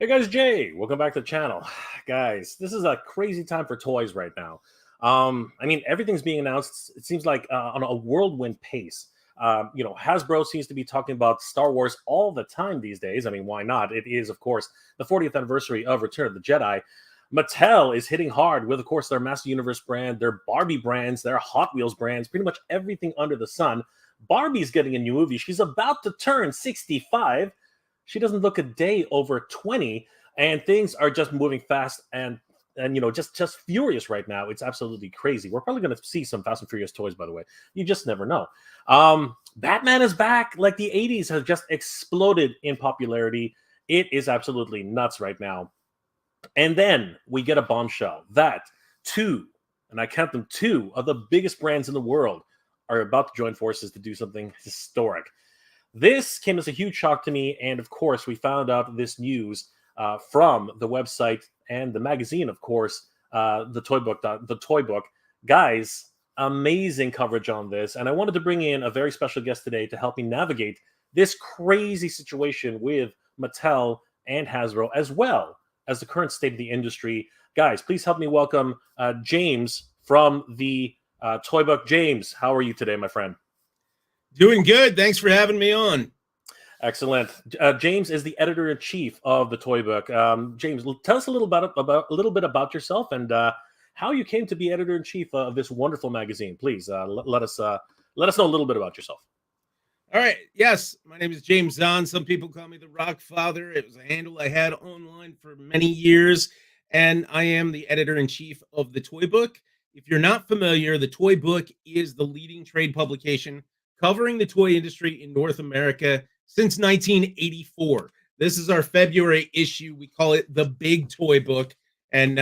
guys, Jay. Welcome back to the channel. Guys, this is a crazy time for toys right now. I mean, everything's being announced, it seems like, on a whirlwind pace. Hasbro seems to be talking about Star Wars all the time these days. I mean, why not? It is, of course, the 40th anniversary of Return of the Jedi. Mattel is hitting hard with, of course, their Master Universe brand, their Barbie brands, their Hot Wheels brands, pretty much everything under the sun. Barbie's getting a new movie. She's about to turn 65. She doesn't look a day over 20, and things are just moving fast and just furious right now. It's absolutely crazy. We're probably going to see some Fast and Furious toys, by the way. You just never know. Batman is back. Like, the 80s have just exploded in popularity. It is absolutely nuts right now. And then we get a bombshell that two, and I count them, two of the biggest brands in the world are about to join forces to do something historic. This came as a huge shock to me, and of course, we found out this news from the website and the magazine, of course, the Toy Book. Guys, amazing coverage on this, and I wanted to bring in a very special guest today to help me navigate this crazy situation with Mattel and Hasbro, as well as the current state of the industry. Guys, please help me welcome James from the Toy Book. James, how are you today, my friend? Doing good. Thanks for having me on. Excellent. James is the editor-in-chief of the Toy Book. James, tell us a little bit about yourself and how you came to be editor-in-chief of this wonderful magazine. Please let us know a little bit about yourself. All right. Yes, my name is James Zahn. Some people call me the Rock Father. It was a handle I had online for many years, and I am the editor-in-chief of the Toy Book. If you're not familiar, the Toy Book is the leading trade publication covering the toy industry in North America since 1984. This is our February issue. We call it the Big Toy Book. And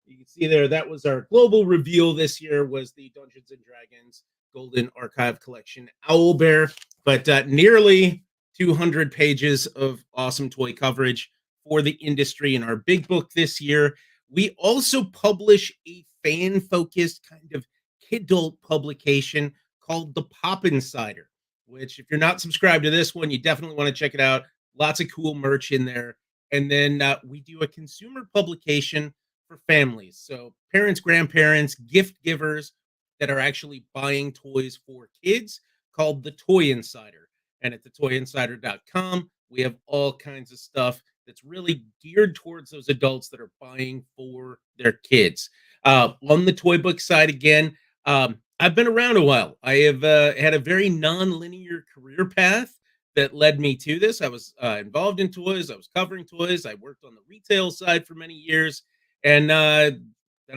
you can see there, that was our global reveal this year, was the Dungeons & Dragons Golden Archive Collection Owlbear. But nearly 200 pages of awesome toy coverage for the industry in our big book this year. We also publish a fan-focused kind of kidult publication called the Pop Insider, which, if you're not subscribed to this one, you definitely want to check it out. Lots of cool merch in there. And then we do a consumer publication for families. So parents, grandparents, gift givers that are actually buying toys for kids, called the Toy Insider. And at thetoyinsider.com, we have all kinds of stuff that's really geared towards those adults that are buying for their kids. On the Toy Book side, again, I've been around a while. I have had a very non-linear career path that led me to this. I was involved in toys. I was covering toys. I worked on the retail side for many years. And then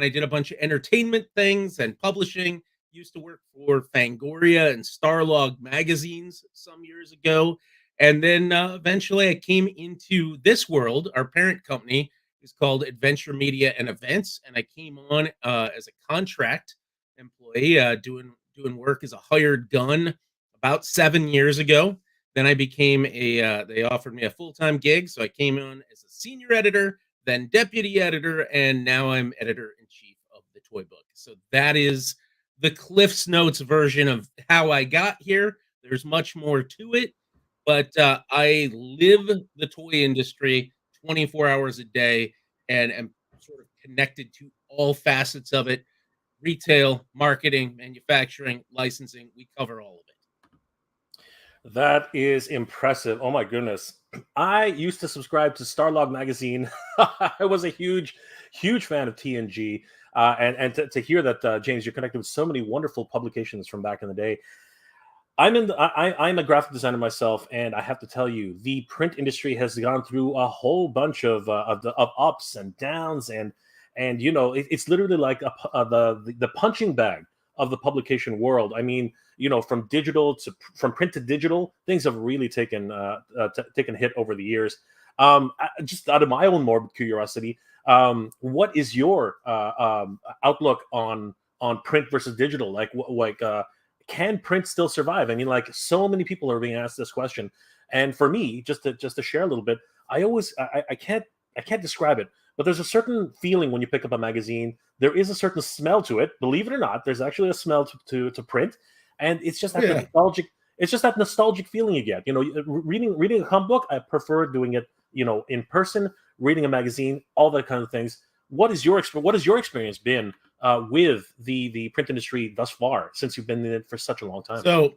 I did a bunch of entertainment things and publishing. Used to work for Fangoria and Starlog magazines some years ago. And then eventually I came into this world. Our parent company is called Adventure Media and Events. And I came on as a contract employee, doing work as a hired gun about 7 years ago. Then I became they offered me a full-time gig, so I came on as a senior editor, then deputy editor, and now I'm editor-in-chief of the Toy Book. So that is the Cliff's Notes version of how I got here. There's much more to it, but I live the toy industry 24 hours a day and am sort of connected to all facets of it. Retail, marketing, manufacturing, licensing, we cover all of it. That is impressive. Oh my goodness. I used to subscribe to Starlog magazine. I was a huge fan of TNG. And to hear that, James, you're connected with so many wonderful publications from back in the day. I'm a graphic designer myself, and I have to tell you, the print industry has gone through a whole bunch of ups and downs, and it's literally like the punching bag of the publication world. I mean, from print to digital, things have really taken hit over the years. Just out of my own morbid curiosity, what is your outlook on print versus digital? Can print still survive? I mean, like, so many people are being asked this question, and for me, just to share a little bit, I can't describe it. But there's a certain feeling when you pick up a magazine. There is a certain smell to it. Believe it or not, there's actually a smell to print, and it's just that nostalgic. It's just that nostalgic feeling you get. Reading a comic book, I prefer doing it, in person. reading a magazine, all that kind of things. What is your experience been with the print industry thus far, since you've been in it for such a long time? So,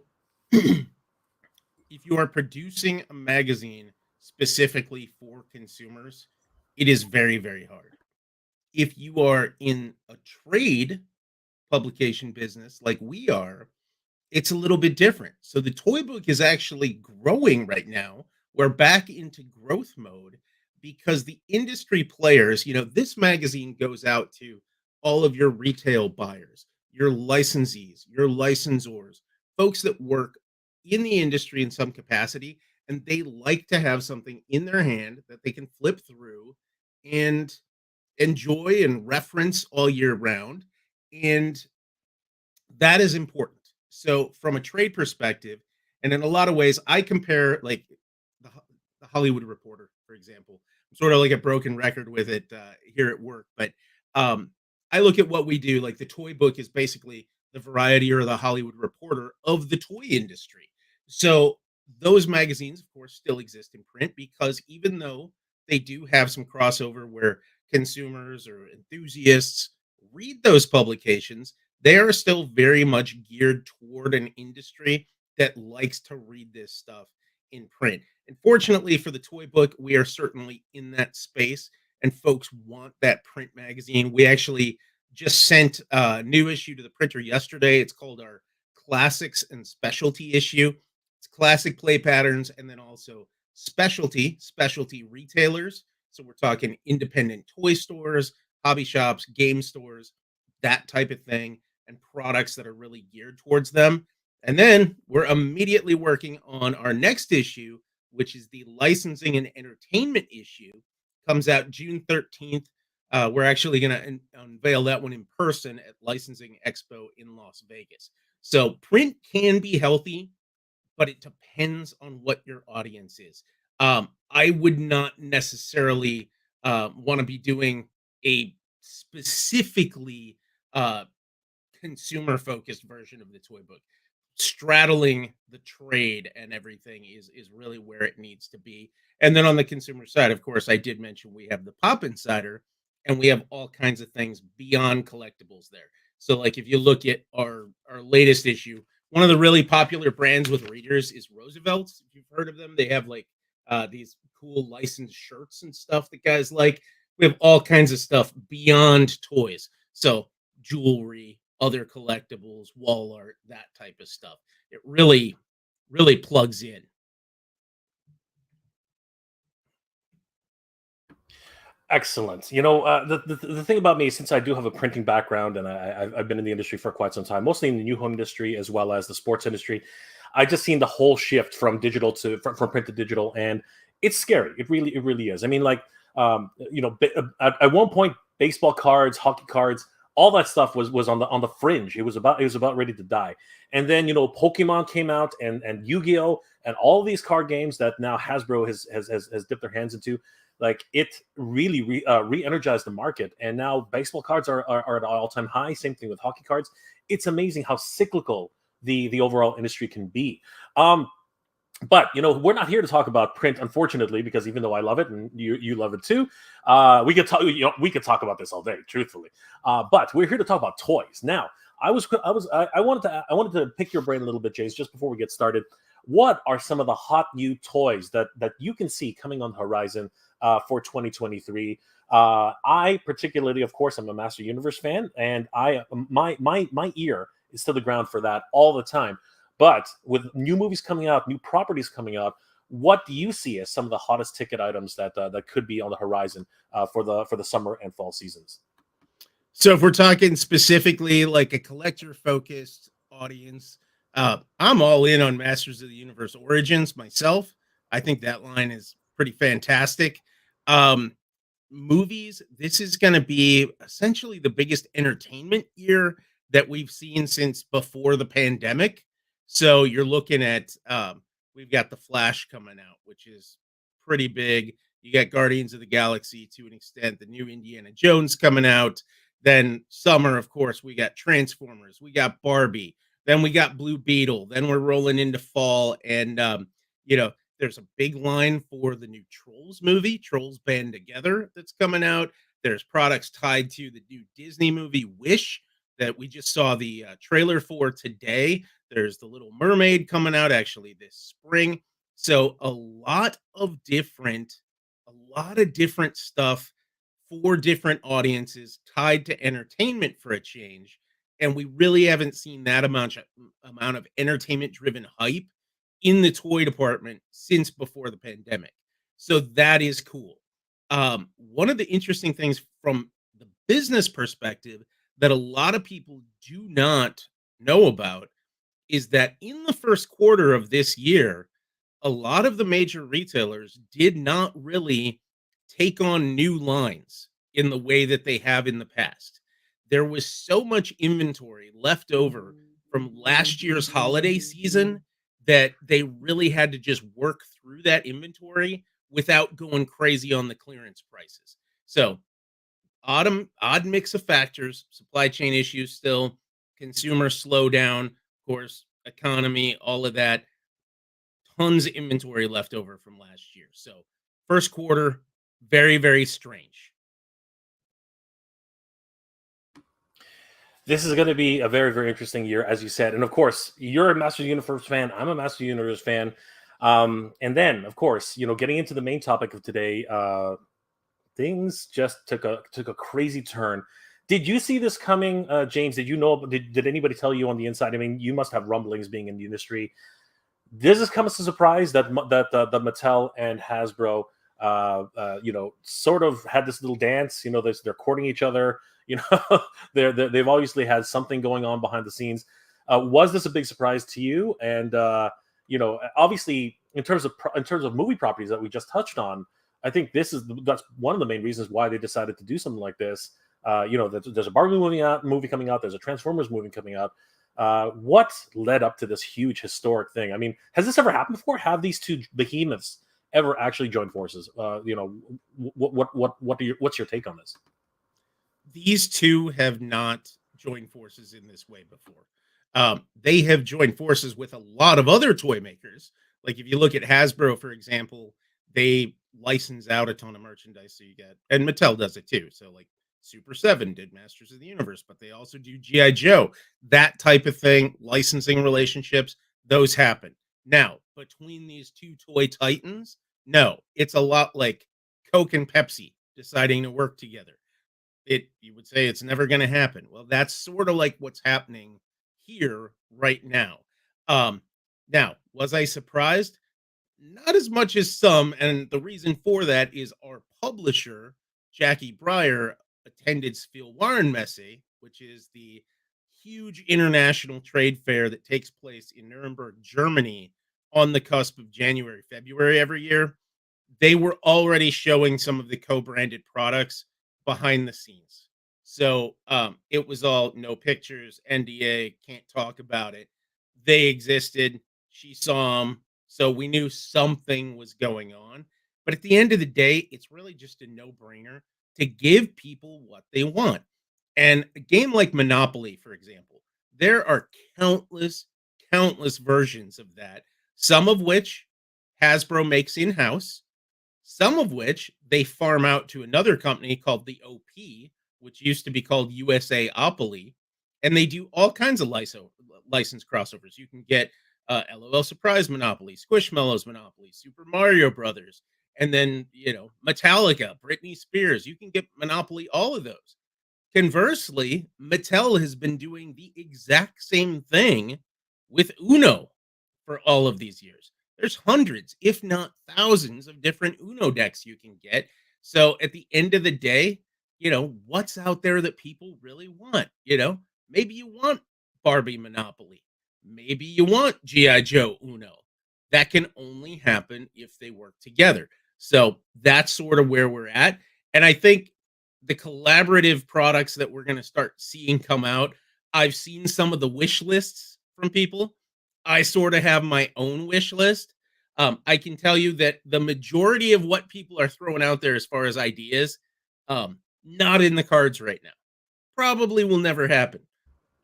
if you are producing a magazine specifically for consumers, it is very, very hard. If you are in a trade publication business like we are, it's a little bit different. So the toy book is actually growing right now. We're back into growth mode because the industry players, this magazine goes out to all of your retail buyers, your licensees, your licensors, folks that work in the industry in some capacity, and they like to have something in their hand that they can flip through and enjoy and reference all year round. And that is important. So from a trade perspective, and in a lot of ways, I compare like the Hollywood Reporter, for example. I'm sort of like a broken record with it here at work, but um, I look at what we do. Like the toy book is basically the Variety or the Hollywood Reporter of the toy industry. So those magazines, of course, still exist in print because even though they do have some crossover where consumers or enthusiasts read those publications, they are still very much geared toward an industry that likes to read this stuff in print. And fortunately for the toy book, we are certainly in that space, and folks want that print magazine. We actually just sent a new issue to the printer yesterday. It's called our Classics and Specialty issue. It's classic play patterns and then also specialty retailers. So we're talking independent toy stores, hobby shops, game stores, that type of thing, and products that are really geared towards them. And then we're immediately working on our next issue, which is the licensing and entertainment issue. Comes out June 13th. We're actually going to unveil that one in person at Licensing Expo in Las Vegas. So print can be healthy, but it depends on what your audience is. I would not necessarily want to be doing a specifically consumer focused version of the toy book. Straddling the trade and everything is really where it needs to be. And then on the consumer side, of course, I did mention we have the Pop Insider, and we have all kinds of things beyond collectibles there. So, like if you look at our latest issue, one of the really popular brands with readers is Roosevelt's. If you've heard of them, they have like these cool licensed shirts and stuff that guys like. We have all kinds of stuff beyond toys. So jewelry, other collectibles, wall art, that type of stuff. It really, really plugs in. Excellent. The thing about me, since I do have a printing background and I've been in the industry for quite some time, mostly in the new home industry as well as the sports industry, I just seen the whole shift from digital from print to digital, and it's scary. It really is. I mean, like, at one point, baseball cards, hockey cards, all that stuff was on the fringe. It was about ready to die. And then Pokemon came out, and Yu-Gi-Oh, and all these card games that now Hasbro has dipped their hands into. Like, it really re-energized the market, and now baseball cards are at an all-time high. Same thing with hockey cards. It's amazing how cyclical the overall industry can be. But we're not here to talk about print, unfortunately, because even though I love it and you love it too, we could talk about this all day, truthfully. But we're here to talk about toys. Now, I wanted to pick your brain a little bit, Jace, just before we get started. What are some of the hot new toys that you can see coming on the horizon for 2023? I particularly, of course, I'm a Master Universe fan, and my ear is to the ground for that all the time. But with new movies coming out, new properties coming out, what do you see as some of the hottest ticket items that could be on the horizon for the summer and fall seasons? So if we're talking specifically like a collector-focused audience, I'm all in on Masters of the Universe Origins myself. I think that line is pretty fantastic. Movies, this is going to be essentially the biggest entertainment year that we've seen since before the pandemic. So you're looking at, we've got The Flash coming out, which is pretty big. You got Guardians of the Galaxy to an extent, the new Indiana Jones coming out. Then summer, of course, we got Transformers, we got Barbie, then we got Blue Beetle, then we're rolling into fall. And, There's a big line for the new Trolls movie, Trolls Band Together, that's coming out. There's products tied to the new Disney movie Wish that we just saw the trailer for today. There's the Little Mermaid coming out actually this spring. So a lot of different stuff for different audiences tied to entertainment for a change. And we really haven't seen that amount of entertainment driven hype in the toy department since before the pandemic. So that is cool. One of the interesting things from the business perspective that a lot of people do not know about is that in the first quarter of this year, a lot of the major retailers did not really take on new lines in the way that they have in the past. There was so much inventory left over from last year's holiday season that they really had to just work through that inventory without going crazy on the clearance prices. So, odd mix of factors, supply chain issues still, consumer slowdown, of course, economy, all of that. Tons of inventory left over from last year. So, first quarter, very, very strange. This is going to be a very, very interesting year, as you said. And of course, you're a Master Universe fan. I'm a Master Universe fan. And then, of course, getting into the main topic of today, things just took a crazy turn. Did you see this coming, James? Did you know? Did anybody tell you on the inside? I mean, you must have rumblings being in the industry. This has come as a surprise that the Mattel and Hasbro, sort of had this little dance. They're courting each other. They've obviously had something going on behind the scenes. Was this a big surprise to you? And obviously, in terms of movie properties that we just touched on, I think that's one of the main reasons why they decided to do something like this. There's a Barbie movie coming out. There's a Transformers movie coming out. What led up to this huge historic thing? I mean, has this ever happened before? Have these two behemoths ever actually joined forces? What's your take on this? These two have not joined forces in this way before. They have joined forces with a lot of other toy makers. Like if you look at Hasbro, for example, they license out a ton of merchandise. So you get, and Mattel does it too. So like Super 7 did Masters of the Universe, but they also do G.I. Joe, that type of thing, licensing relationships, those happen. Now, between these two toy titans, no, it's a lot like Coke and Pepsi deciding to work together. You would say it's never going to happen. Well, that's sort of like what's happening here right now. Now, was I surprised? Not as much as some, and the reason for that is our publisher, Jackie Breyer, attended Spielwarenmesse, which is the huge international trade fair that takes place in Nuremberg, Germany, on the cusp of January, February every year. They were already showing some of the co-branded products behind the scenes. So it was all no pictures, NDA, can't talk about it. They existed. She saw them. So we knew something was going on. But at the end of the day, it's really just a no-brainer to give people what they want. And a game like Monopoly, for example, there are countless versions of that, some of which Hasbro makes in-house, some of which they farm out to another company called the OP, which used to be called USA Opoly, and they do all kinds of license crossovers. You can get LOL Surprise Monopoly, Squishmallows Monopoly, Super Mario Brothers, and then, Metallica, Britney Spears. You can get Monopoly, all of those. Conversely, Mattel has been doing the exact same thing with Uno for all of these years. There's hundreds, if not thousands, of different Uno decks you can get. So at the end of the day, what's out there that people really want? Maybe you want Barbie Monopoly. Maybe you want G.I. Joe Uno. That can only happen if they work together. So that's sort of where we're at. And I think the collaborative products that we're going to start seeing come out, I've seen some of the wish lists from people. I sort of have my own wish list. I can tell you that the majority of what people are throwing out there as far as ideas, not in the cards right now. Probably will never happen.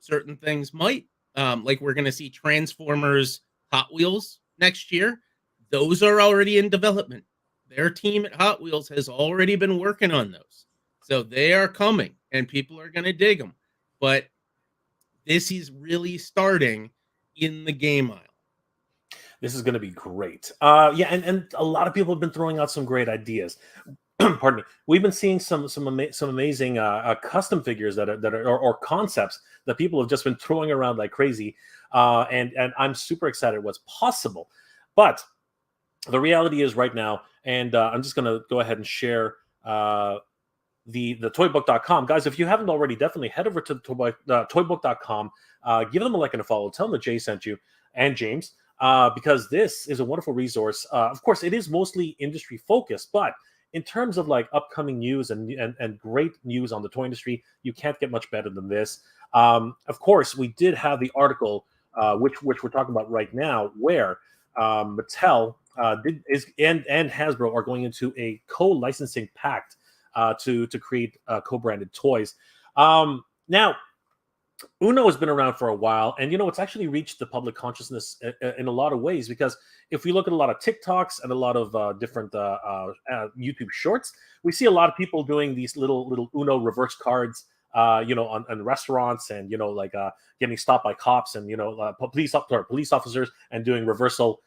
Certain things might, like we're going to see Transformers Hot Wheels next year. those are already in development. Their team at Hot Wheels has already been working on those. So they are coming and people are going to dig them. But this is really starting in the game aisle. This is going to be great. Yeah, and a lot of people have been throwing out some great ideas. Pardon me. We've been seeing some amazing custom figures that are or concepts that people have just been throwing around like crazy, and I'm super excited what's possible. But the reality is right now, and I'm just going to go ahead and share the toybook.com. Guys, if you haven't already, definitely head over to toybook.com, give them a like and a follow, tell them that Jay sent you and James, because this is a wonderful resource. Of course, it is mostly industry focused, but in terms of like upcoming news and great news on the toy industry, you can't get much better than this. Of course, we did have the article, which we're talking about right now, where Mattel and Hasbro are going into a co-licensing pact to create co-branded toys. Now, Uno has been around for a while, and it's actually reached the public consciousness in a lot of ways, because if we look at a lot of TikToks and a lot of different YouTube shorts, we see a lot of people doing these little Uno reverse cards, on restaurants, and like getting stopped by cops and police officers, and doing reversal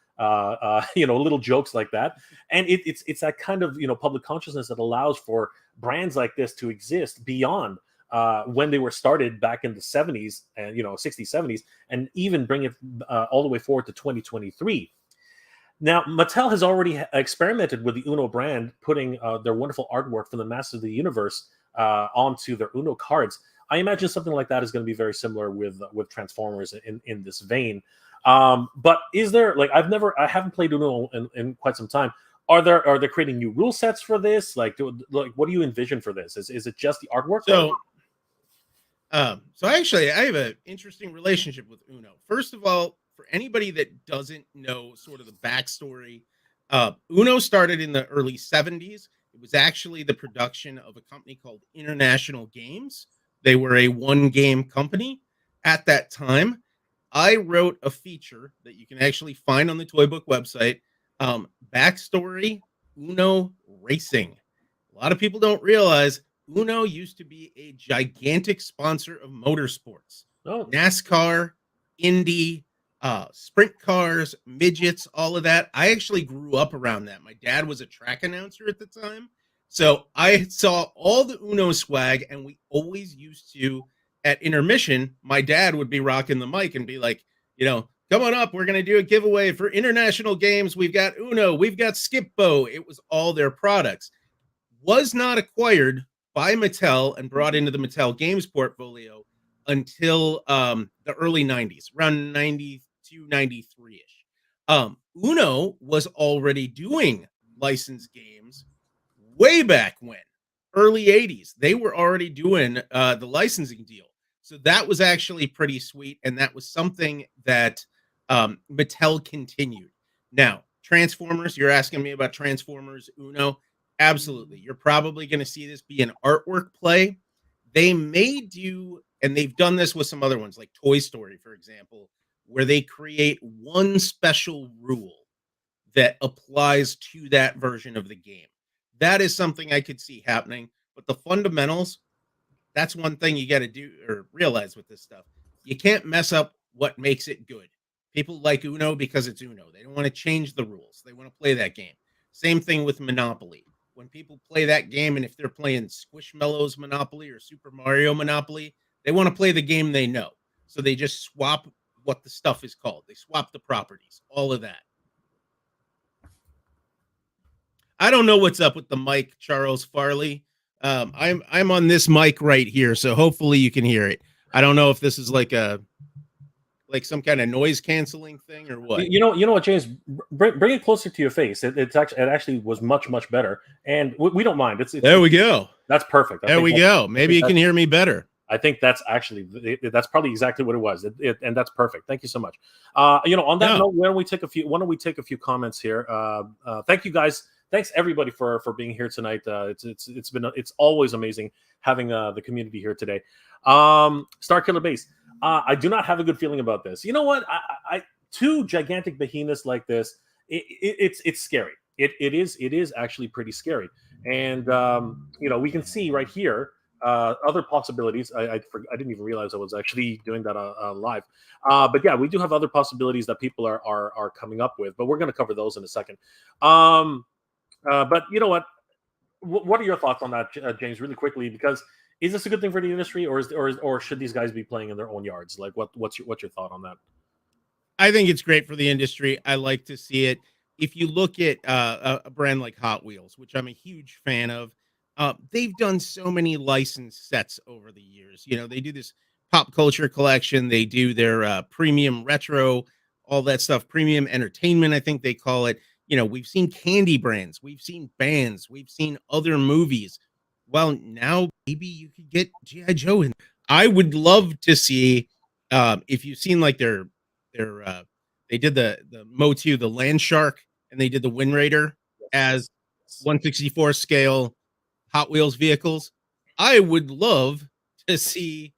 little jokes like that. And it's that kind of public consciousness that allows for brands like this to exist beyond when they were started back in the 70s and 60s, 70s, and even bring it all the way forward to 2023. Now, Mattel has already experimented with the Uno brand, putting their wonderful artwork from the Masters of the Universe onto their Uno cards. I imagine something like that is going to be very similar with Transformers in this vein. But is there, like, I haven't played Uno in quite some time. Are they creating new rule sets for this? Like, what do you envision for this? Is it just the artwork? So actually, I have an interesting relationship with Uno. First of all, for anybody that doesn't know sort of the backstory, Uno started in the early 70s. It was actually the production of a company called International Games. They were a one-game company at that time. I wrote a feature that you can actually find on the Toy Book website. Backstory, Uno Racing. A lot of people don't realize Uno used to be a gigantic sponsor of motorsports. Oh. NASCAR, Indy, sprint cars, midgets, all of that. I actually grew up around that. My dad was a track announcer at the time. So I saw all the Uno swag, and we always used to, at intermission, my dad would be rocking the mic and be like, come on up. We're going to do a giveaway for International Games. We've got Uno. We've got Skip-Bo. It was all their products. Was not acquired by Mattel and brought into the Mattel Games portfolio until the early 90s, around 92, 93-ish. Uno was already doing licensed games way back when, early 80s. They were already doing the licensing deal. So that was actually pretty sweet, and that was something that Mattel continued. Now, Transformers, you're asking me about Transformers, Uno. Absolutely. You're probably going to see this be an artwork play. They may do, and they've done this with some other ones, like Toy Story, for example, where they create one special rule that applies to that version of the game. That is something I could see happening. But the fundamentals, that's one thing you got to do or realize with this stuff. You can't mess up what makes it good. People like Uno because it's Uno. They don't want to change the rules. They want to play that game. Same thing with Monopoly. When people play that game, and if they're playing Squishmallows Monopoly or Super Mario Monopoly, they want to play the game they know. So they just swap what the stuff is called. They swap the properties, all of that. I don't know what's up with the mic, Charles Farley. I'm on this mic right here, so hopefully you can hear it. I don't know if this is like some kind of noise canceling thing or what. You know what, James? Bring it closer to your face. It actually was much better, and we don't mind. There we go. That's perfect. There we go. Maybe you can hear me better. I think that's probably exactly what it was, and that's perfect. Thank you so much. On that note, why don't we take a few comments here? Thank you guys. Thanks everybody for being here tonight. It's always amazing having the community here today. Star Killer Base. I do not have a good feeling about this. You know what? I two gigantic behemoths like this. it's scary. It is actually pretty scary. And we can see right here other possibilities. I didn't even realize I was actually doing that live. But yeah, we do have other possibilities that people are coming up with. But we're going to cover those in a second. But you know what? What are your thoughts on that, James? Really quickly, because is this a good thing for the industry, or should these guys be playing in their own yards? Like, what's your thought on that? I think it's great for the industry. I like to see it. If you look at a brand like Hot Wheels, which I'm a huge fan of, they've done so many licensed sets over the years. They do this pop culture collection. They do their premium retro, all that stuff, premium entertainment, I think they call it. We've seen candy brands, we've seen bands, we've seen other movies. Well, now maybe you could get G.I. Joe in. I would love to see if you've seen like their they did the Motu, the Land Shark, and they did the Wind Raider as 1/64 scale Hot Wheels vehicles. I would love to see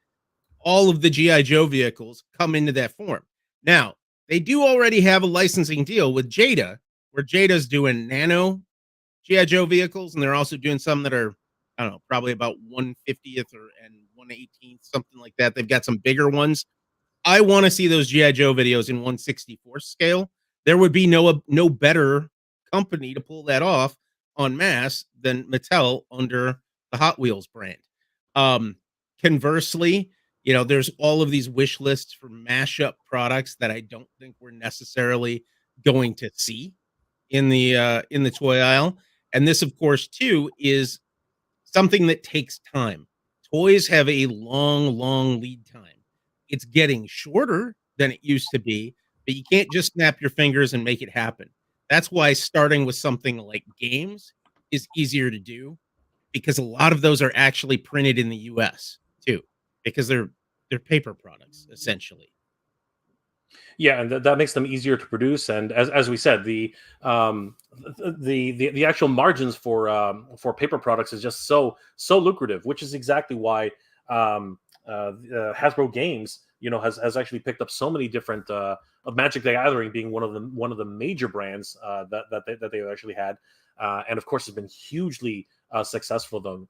all of the G.I. Joe vehicles come into that form. Now, they do already have a licensing deal with Jada, where Jada's doing nano G.I. Joe vehicles, and they're also doing some that are, I don't know, probably about 1/50th and 1/18th, something like that. They've got some bigger ones. I want to see those G.I. Joe videos in 1/64 scale. There would be no better company to pull that off on mass than Mattel under the Hot Wheels brand. Conversely, there's all of these wish lists for mashup products that I don't think we're necessarily going to see in the toy aisle. And this, of course, too, is something that takes time. Toys have a long, long lead time. It's getting shorter than it used to be, but you can't just snap your fingers and make it happen. That's why starting with something like games is easier to do, because a lot of those are actually printed in the US too, because they're paper products essentially. Yeah, and that makes them easier to produce. And as we said, the actual margins for paper products is just so lucrative, which is exactly why Hasbro Games, has actually picked up so many different of Magic the Gathering being one of the major brands that they've actually had, and of course has been hugely successful them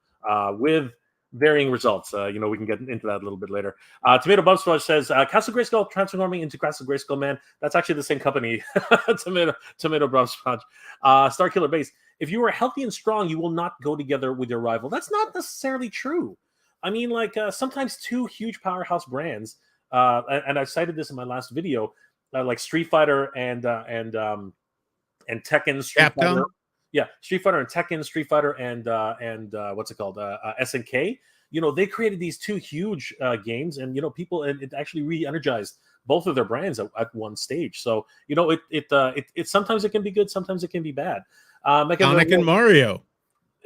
with varying results. We can get into that a little bit later. Tomato Bubsplash says Castle Grayskull transforming into Castle Grayskull Man. That's actually the same company. Tomato Bubsplash. Star Killer Base. If you are healthy and strong, you will not go together with your rival. That's not necessarily true. I mean, sometimes two huge powerhouse brands, and I cited this in my last video, like Street Fighter and Tekken. Street Fighter. Yeah, Street Fighter and Tekken, Street Fighter and what's it called? S.N.K. They created these two huge games, and people, and it actually re-energized both of their brands at one stage. So it sometimes it can be good, sometimes it can be bad. Sonic and Mario.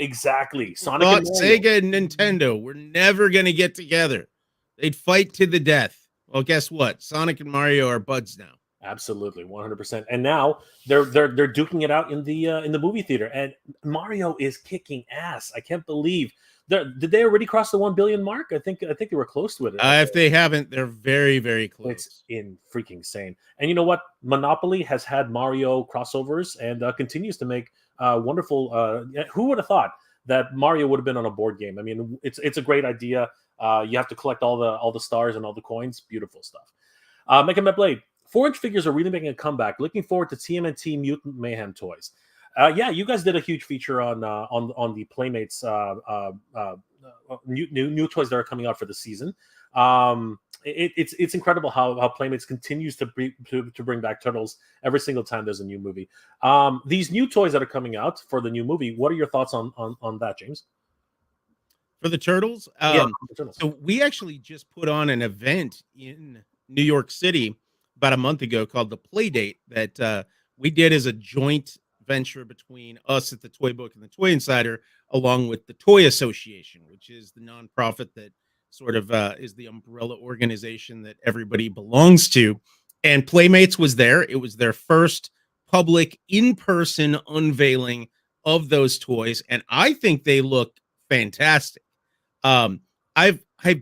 Exactly. Sonic and Mario. Sega and Nintendo were never going to get together. They'd fight to the death. Well, guess what? Sonic and Mario are buds now. Absolutely, 100%. And now they're duking it out in the movie theater, and Mario is kicking ass. I can't believe. Did they already cross the 1 billion mark? I think they were close to it. If they haven't, they're very, very close. It's in freaking insane. And you know what? Monopoly has had Mario crossovers and continues to make wonderful. Who would have thought that Mario would have been on a board game? I mean, it's a great idea. You have to collect all the stars and all the coins. Beautiful stuff. Mega Man Blade. 4-inch figures are really making a comeback. Looking forward to TMNT Mutant Mayhem toys. Yeah, you guys did a huge feature on the Playmates new toys that are coming out for the season. It's incredible how Playmates continues to bring back Turtles every single time there's a new movie. These new toys that are coming out for the new movie, what are your thoughts on that, James? For the Turtles? Yeah, the Turtles. So we actually just put on an event in New York City about a month ago called the Playdate that we did as a joint venture between us at the Toy Book and the Toy Insider, along with the Toy Association, which is the nonprofit that sort of is the umbrella organization that everybody belongs to. And Playmates was there. It was their first public in-person unveiling of those toys, and I think they look fantastic. I've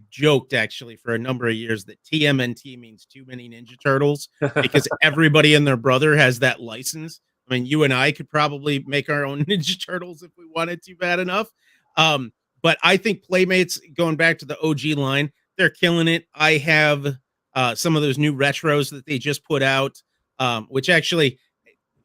joked actually for a number of years that TMNT means too many Ninja Turtles because everybody and their brother has that license I mean, you and I could probably make our own Ninja Turtles if we wanted to bad enough. But I think Playmates, going back to the OG line, they're killing it. I have some of those new retros that they just put out, which actually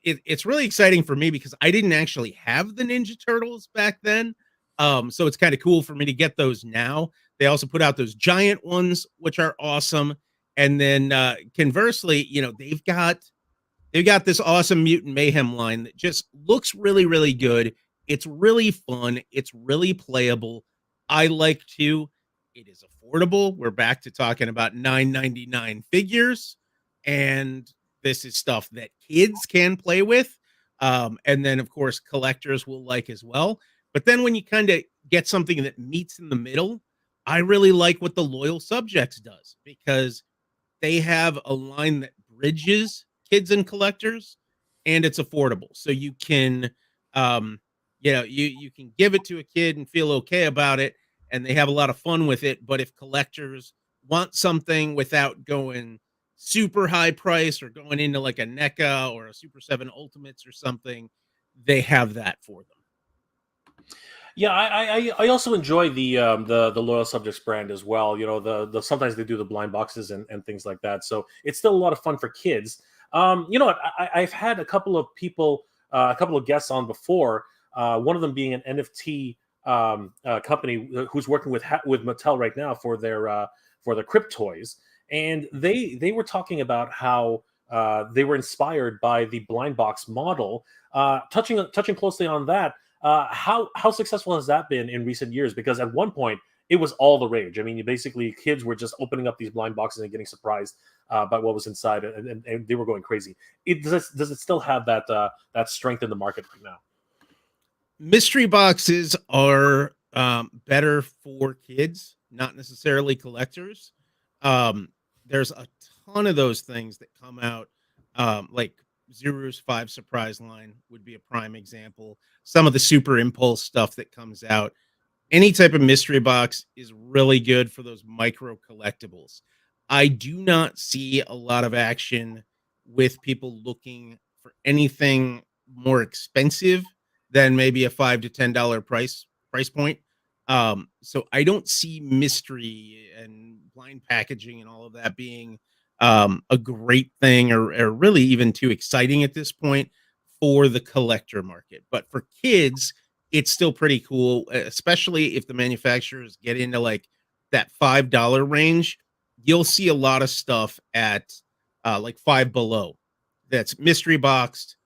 it's really exciting for me because I didn't actually have the Ninja Turtles back then. So it's kind of cool for me to get those now. They also put out those giant ones, which are awesome. And then conversely, they've got this awesome Mutant Mayhem line that just looks really, really good. It's really fun. It's really playable. I like to. It is affordable. We're back to talking about $9.99 figures, and this is stuff that kids can play with. And then, of course, collectors will like as well. But then when you kind of get something that meets in the middle, I really like what the Loyal Subjects does because they have a line that bridges kids and collectors, and it's affordable. So you can, you can give it to a kid and feel okay about it, and they have a lot of fun with it. But if collectors want something without going super high price or going into like a NECA or a Super 7 Ultimates or something, they have that for them. Yeah, I also enjoy the Loyal Subjects brand as well. You know, the sometimes they do the blind boxes and things like that. So it's still a lot of fun for kids. You know what? I've had a couple of people, a couple of guests on before. One of them being an NFT company who's working with Mattel right now for their Crypt toys, and they were talking about how they were inspired by the blind box model. Touching closely on that. How successful has that been in recent years? Because at one point it was all the rage. I mean, kids were just opening up these blind boxes and getting surprised by what was inside, and they were going crazy. Does it still have that strength in the market right now? Mystery boxes are better for kids, not necessarily collectors. There's a ton of those things that come out, like Zero's 5 surprise line would be a prime example. Some of the super impulse stuff that comes out. Any type of mystery box is really good for those micro collectibles. I do not see a lot of action with people looking for anything more expensive than maybe a $5 to $10 price point. So I don't see mystery and blind packaging and all of that being a great thing or really even too exciting at this point for the collector market. But for kids, it's still pretty cool, especially if the manufacturers get into like that $5 range. You'll see a lot of stuff at like Five Below that's mystery boxed,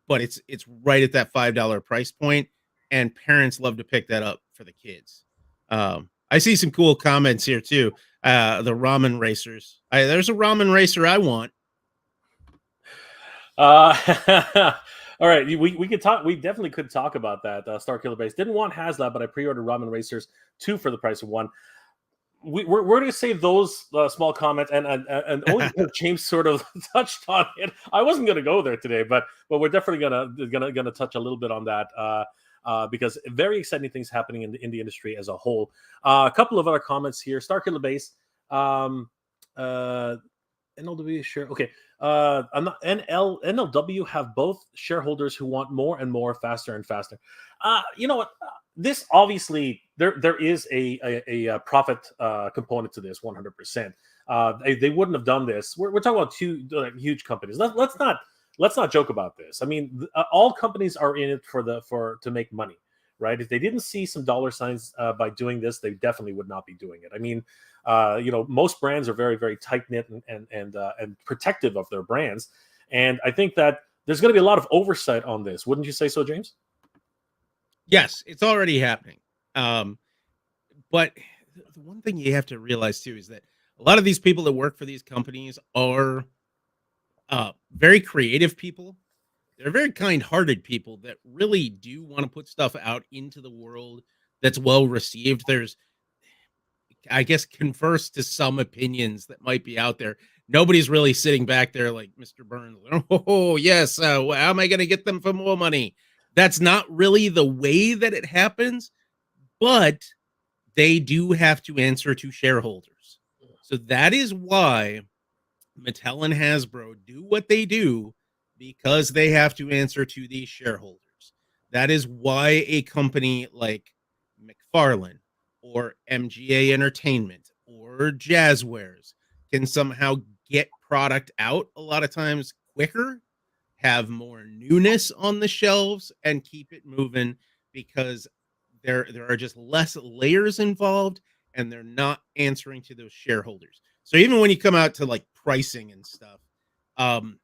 but it's right at that $5 price point, and parents love to pick that up for the kids. I see some cool comments here too. The ramen racers. There's a ramen racer I want. All right, we could talk. We definitely could talk about that. Star Killer Base didn't want HasLab, but I pre-ordered Ramen Racers 2 for the price of 1. We're going to save those small comments, and only because James sort of touched on it. I wasn't going to go there today, but we're definitely gonna touch a little bit on that because very exciting things happening in the industry as a whole. A couple of other comments here. Star Killer Base. NLW share. Okay. I'm not, NLW have both shareholders who want more and more, faster and faster. You know what? This obviously there is a profit component to this 100%. They wouldn't have done this. We're talking about two huge companies. Let's not joke about this. I mean, all companies are in it to make money, right? If they didn't see some dollar signs by doing this, they definitely would not be doing it. I mean, most brands are very, very tight knit and protective of their brands, and I think that there's going to be a lot of oversight on this. Wouldn't you say so, James? Yes, it's already happening. But the one thing you have to realize too is that a lot of these people that work for these companies are very creative people. They're very kind-hearted people that really do want to put stuff out into the world that's well received. There's, I guess, converse to some opinions that might be out there. Nobody's really sitting back there like Mr. Burns. Oh, yes. How am I going to get them for more money? That's not really the way that it happens, but they do have to answer to shareholders. So that is why Mattel and Hasbro do what they do, because they have to answer to these shareholders. That is why a company like McFarlane or MGA Entertainment or Jazzwares can somehow get product out a lot of times quicker, have more newness on the shelves, and keep it moving because there are just less layers involved and they're not answering to those shareholders. So even when you come out to like pricing and stuff, um,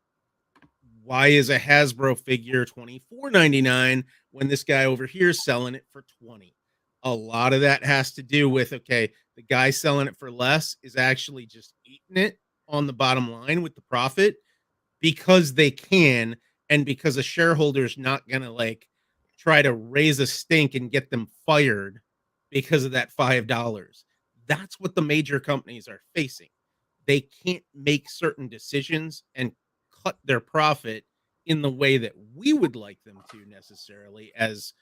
why is a Hasbro figure $24.99 when this guy over here is selling it for 20? A lot of that has to do with, okay, the guy selling it for less is actually just eating it on the bottom line with the profit because they can, and because a shareholder's not gonna like try to raise a stink and get them fired because of that $5. That's what the major companies are facing. They can't make certain decisions and cut their profit in the way that we would like them to necessarily as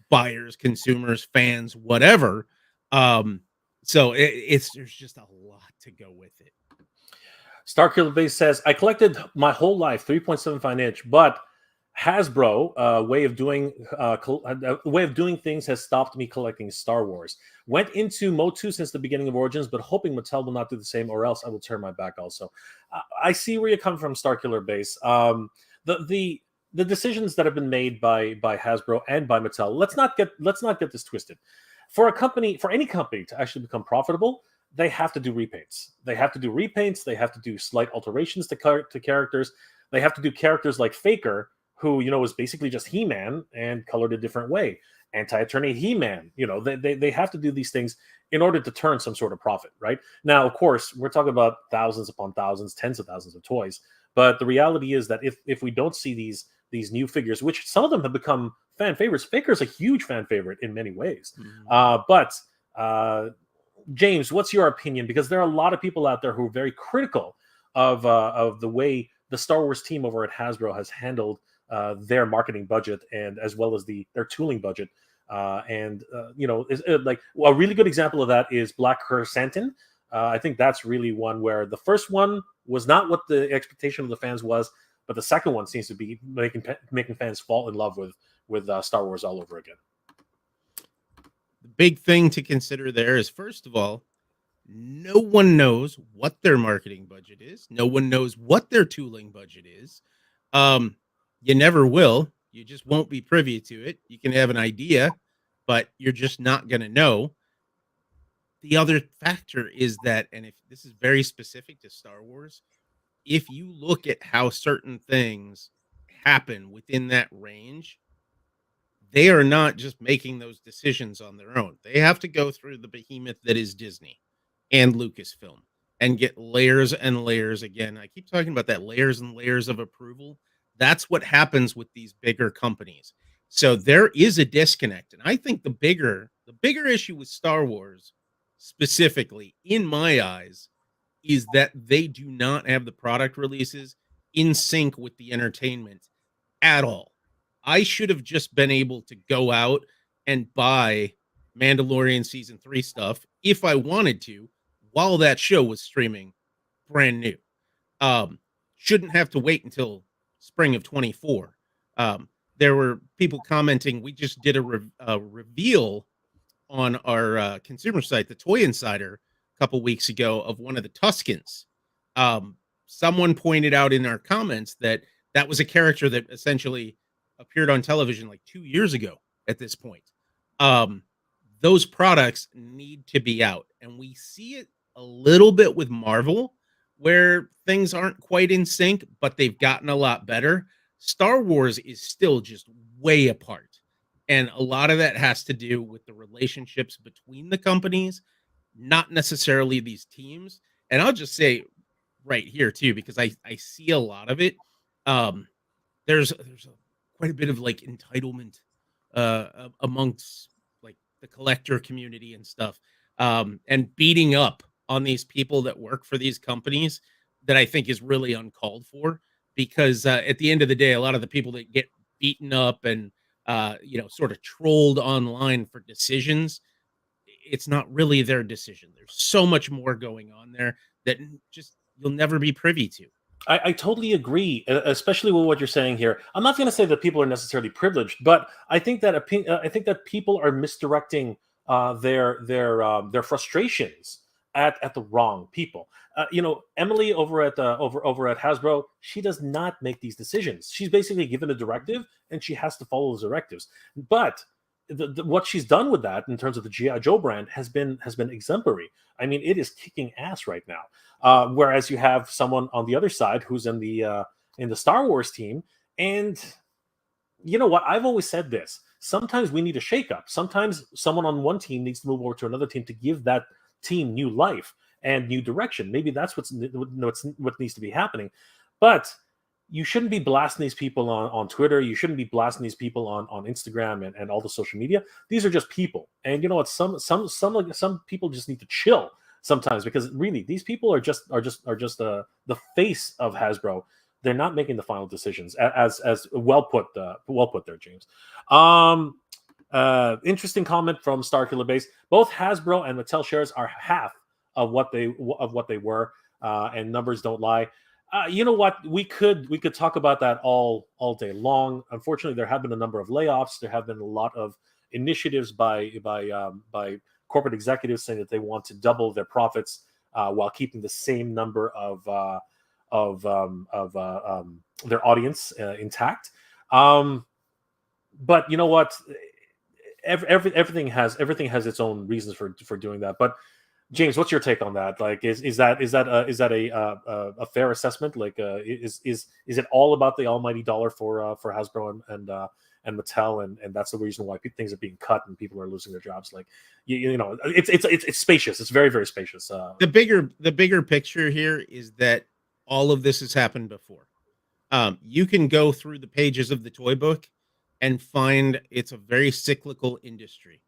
buyers, consumers, fans, whatever. So it's there's just a lot to go with it. Starkiller Base says, I collected my whole life 3.75 inch, but Hasbro way of doing things has stopped me collecting Star Wars. Went into Mode 2 since the beginning of Origins, but hoping Mattel will not do the same, or else I will turn my back also. I see where you're coming from, Starkiller Base. The decisions that have been made by Hasbro and by Mattel, let's not get this twisted. For any company to actually become profitable, they have to do repaints. They have to do repaints. They have to do slight alterations to characters. They have to do characters like Faker, who is basically just He-Man and colored a different way. Anti-Eternian He-Man. They have to do these things in order to turn some sort of profit, right? Now, of course, we're talking about thousands upon thousands, tens of thousands of toys. But the reality is that if we don't see these new figures, which some of them have become fan favorites, Faker's a huge fan favorite in many ways. James, what's your opinion? Because there are a lot of people out there who are very critical of the way the Star Wars team over at Hasbro has handled their marketing budget and as well as their tooling budget. Like a really good example of that is Black Chrysanthemum. I think that's really one where the first one was not what the expectation of the fans was, but the second one seems to be making fans fall in love with Star Wars all over again. The big thing to consider there is, first of all, no one knows what their marketing budget is. No one knows what their tooling budget is. You never will. You just won't be privy to it. You can have an idea, but you're just not going to know. The other factor is that, and if this is very specific to Star Wars, if you look at how certain things happen within that range, they are not just making those decisions on their own. They have to go through the behemoth that is Disney and Lucasfilm and get layers and layers. Again, I keep talking about that layers and layers of approval. That's what happens with these bigger companies. So there is a disconnect. And I think the bigger issue with Star Wars specifically, in my eyes, is that they do not have the product releases in sync with the entertainment at all. I should have just been able to go out and buy Mandalorian season 3 stuff if I wanted to while that show was streaming brand new. Shouldn't have to wait until spring of 24. There were people commenting, we just did a reveal on our consumer site, the Toy Insider, a couple weeks ago of one of the Tuskens. Someone pointed out in our comments that was a character that essentially appeared on television like 2 years ago at this point. Those products need to be out. And we see it a little bit with Marvel, where things aren't quite in sync, but they've gotten a lot better. Star Wars is still just way apart. And a lot of that has to do with the relationships between the companies, not necessarily these teams. And I'll just say right here too, because I see a lot of it. There's quite a bit of like entitlement amongst like the collector community and stuff, and beating up on these people that work for these companies that I think is really uncalled for, because at the end of the day, a lot of the people that get beaten up and sort of trolled online for decisions, it's not really their decision. There's so much more going on there that just you'll never be privy to. I totally agree, especially with what you're saying here. I'm not going to say that people are necessarily privileged, but I think that I think that people are misdirecting their frustrations at the wrong people. Emily over at Hasbro, she does not make these decisions. She's basically given a directive, and she has to follow those directives. But what she's done with that in terms of the GI Joe brand has been exemplary. I mean, it is kicking ass right now. Whereas you have someone on the other side who's in the Star Wars team, and you know what? I've always said this. Sometimes we need a shakeup. Sometimes someone on one team needs to move over to another team to give that team new life and new direction. Maybe that's what needs to be happening. But you shouldn't be blasting these people on Twitter. You shouldn't be blasting these people on Instagram and all the social media. These are just people. And you know what? Some people just need to chill sometimes, because really these people are just the face of Hasbro. They're not making the final decisions. As well put there, James. Interesting comment from Starkiller Base. Both Hasbro and Mattel shares are half of what they were, and numbers don't lie. You know what? We could talk about that all day long. Unfortunately, there have been a number of layoffs. There have been a lot of initiatives by corporate executives saying that they want to double their profits while keeping the same number of their audience intact. But you know what? Everything has its own reasons for doing that. But James, what's your take on that? Like, is that a fair assessment? Like, is it all about the almighty dollar for Hasbro and Mattel, and that's the reason why things are being cut and people are losing their jobs? Like, it's spacious. It's very, very spacious. The bigger picture here is that all of this has happened before. You can go through the pages of the toy book and find it's a very cyclical industry.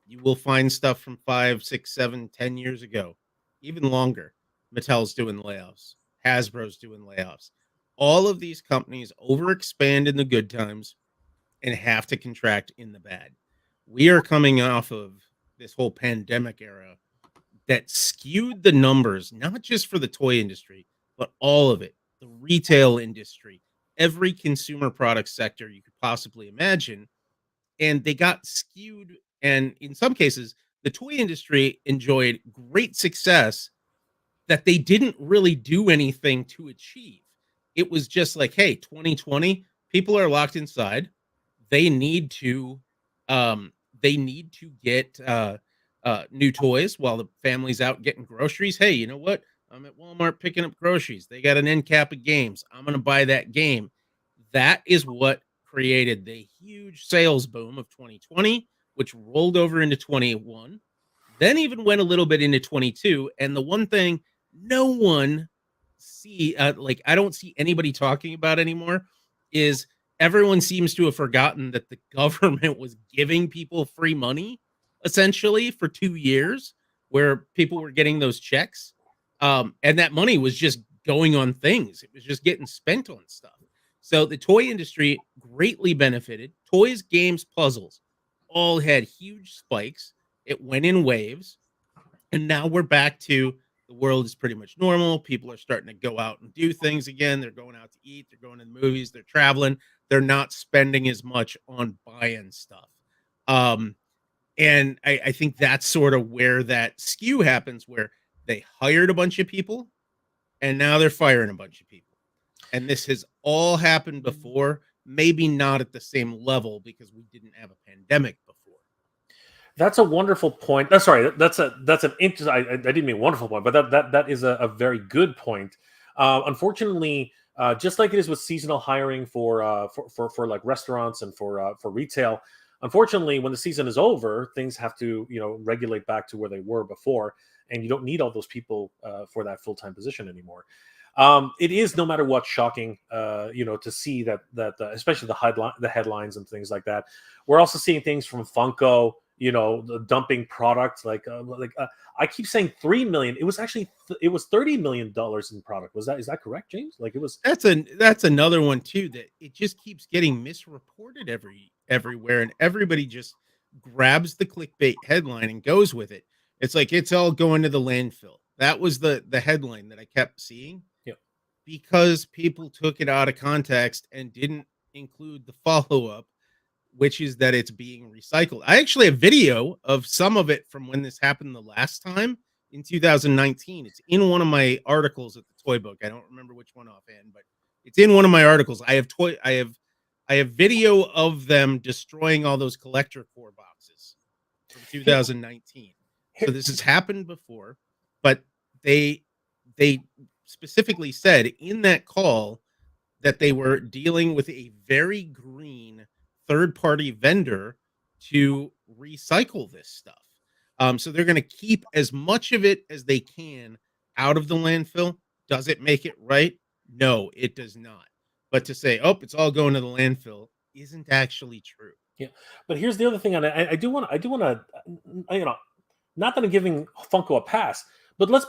You will find stuff from 5, 6, 7, 10 years ago, even longer. Mattel's doing layoffs. Hasbro's doing layoffs. All of these companies overexpand in the good times and have to contract in the bad. We are coming off of this whole pandemic era that skewed the numbers, not just for the toy industry, but all of it, the retail industry, every consumer product sector you could possibly imagine. And they got skewed. And in some cases, the toy industry enjoyed great success that they didn't really do anything to achieve. It was just like, hey, 2020, people are locked inside. They need to get new toys while the family's out getting groceries. Hey, you know what? I'm at Walmart picking up groceries. They got an end cap of games. I'm going to buy that game. That is what created the huge sales boom of 2020, which rolled over into 21, then even went a little bit into 22. And the one thing no one I don't see anybody talking about anymore is everyone seems to have forgotten that the government was giving people free money essentially for 2 years, where people were getting those checks. And that money was just going on things. It was just getting spent on stuff. So the toy industry greatly benefited. Toys, games, puzzles all had huge spikes. It went in waves. And now we're back to the world is pretty much normal. People are starting to go out and do things again. They're going out to eat. They're going to the movies. They're traveling. They're not spending as much on buying stuff. And I think that's sort of where that skew happens, where they hired a bunch of people and now they're firing a bunch of people. And this has all happened before, maybe not at the same level because we didn't have a pandemic before. That's a wonderful point. Sorry, that's an interesting. I didn't mean wonderful point, but that is a very good point. Unfortunately, just like it is with seasonal hiring for like restaurants and for retail, unfortunately, when the season is over, things have to regulate back to where they were before, and you don't need all those people for that full-time position anymore. It is, no matter what, shocking, to see that especially the headlines and things like that. We're also seeing things from Funko, the dumping product. I keep saying 3 million. It was actually it was $30 million in product. Is that correct, James? Like, it was. That's another one too, that it just keeps getting misreported everywhere, and everybody just grabs the clickbait headline and goes with it. It's like it's all going to the landfill. That was the headline that I kept seeing. Yeah. because people took it out of context and didn't include the follow-up, which is that it's being recycled. I actually have video of some of it from when this happened the last time in 2019. It's in one of my articles at the Toy Book. I don't remember which one offhand, but it's in one of my articles. I have video of them destroying all those collector core boxes from 2019. So this has happened before, but they specifically said in that call that they were dealing with a very green third-party vendor to recycle this stuff. So they're going to keep as much of it as they can out of the landfill. Does it make it right? No, it does not. But to say, oh, it's all going to the landfill isn't actually true. Yeah, but here's the other thing. I do want to, not that I'm giving Funko a pass, but let's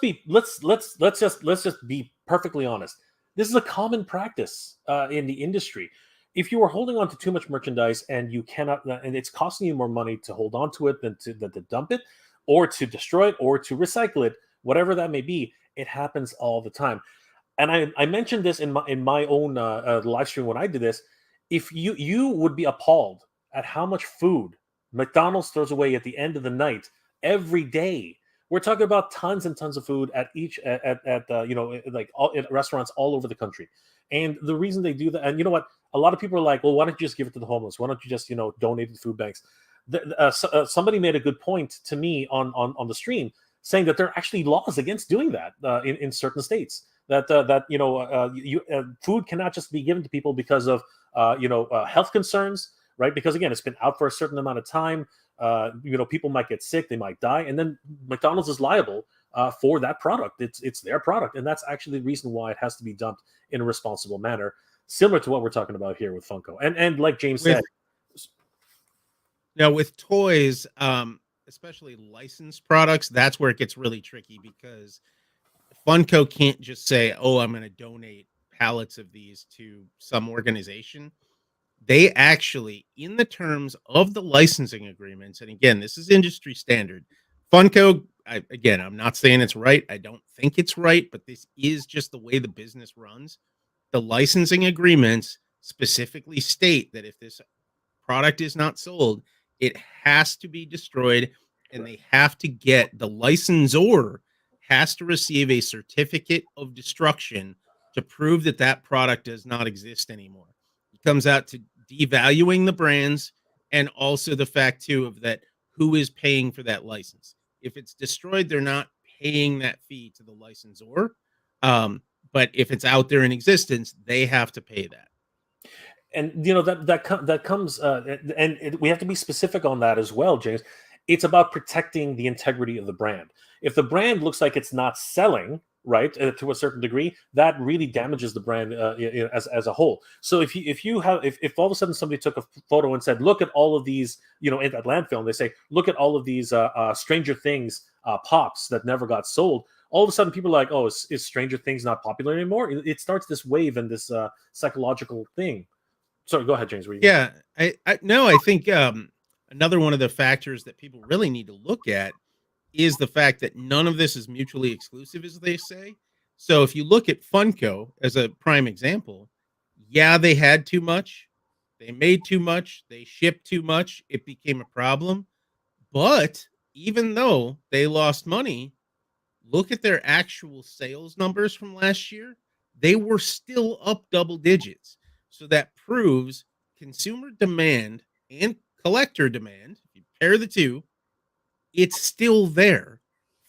just be perfectly honest. This is a common practice in the industry. If you are holding on to too much merchandise and you cannot, and it's costing you more money to hold on to it than to dump it, or to destroy it, or to recycle it, whatever that may be, it happens all the time. And I mentioned this in my own live stream when I did this. If you would be appalled at how much food McDonald's throws away at the end of the night every day. We're talking about tons and tons of food at each at restaurants all over the country. And the reason they do that, and you know what, a lot of people are like, well, why don't you just give it to the homeless? Why don't you just donate to food banks? Somebody made a good point to me on the stream, saying that there are actually laws against doing that in certain states. That food cannot just be given to people because of health concerns, right? Because again, it's been out for a certain amount of time. People might get sick, they might die, and then McDonald's is liable for that product. It's their product, and that's actually the reason why it has to be dumped in a responsible manner, similar to what we're talking about here with Funko. And like James said, now with toys, especially licensed products, that's where it gets really tricky, because Funko can't just say, oh, I'm going to donate pallets of these to some organization. They actually, in the terms of the licensing agreements, and again, this is industry standard. Funko, I'm not saying it's right. I don't think it's right, but this is just the way the business runs. The licensing agreements specifically state that if this product is not sold, it has to be destroyed, and they have to get, the licensor has to receive a certificate of destruction to prove that that product does not exist anymore. It comes out to devaluing the brands, and also the fact too of that who is paying for that license. If it's destroyed, they're not paying that fee to the licensor. But if it's out there in existence, they have to pay that. And that comes, and we have to be specific on that as well, James. It's about protecting the integrity of the brand. If the brand looks like it's not selling, right, to a certain degree, that really damages the brand as a whole. So if all of a sudden somebody took a photo and said, look at all of these, in that landfill, and they say, look at all of these Stranger Things pops that never got sold, all of a sudden people are like, oh, is Stranger Things not popular anymore? It starts this wave and this psychological thing. Sorry, go ahead, James. Yeah, I think another one of the factors that people really need to look at is the fact that none of this is mutually exclusive, as they say. So if you look at Funko as a prime example, yeah, they had too much, they made too much, they shipped too much, it became a problem. But even though they lost money, look at their actual sales numbers from last year. They were still up double digits. So that proves consumer demand and collector demand, if you pair the two, it's still there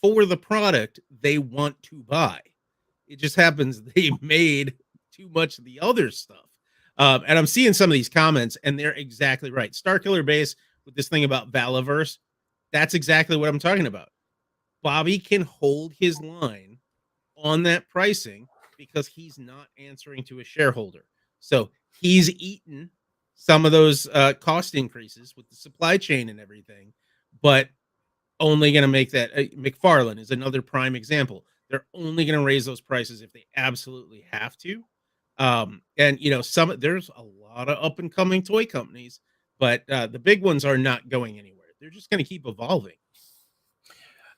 for the product they want to buy. It just happens they made too much of the other stuff. And I'm seeing some of these comments, and they're exactly right. Starkiller Base with this thing about Valaverse, that's exactly what I'm talking about. Bobby can hold his line on that pricing because he's not answering to a shareholder. So he's eaten some of those cost increases with the supply chain and everything, but only going to make that. McFarlane is another prime example. They're only going to raise those prices if they absolutely have to. And there's a lot of up and coming toy companies, but the big ones are not going anywhere. They're just going to keep evolving.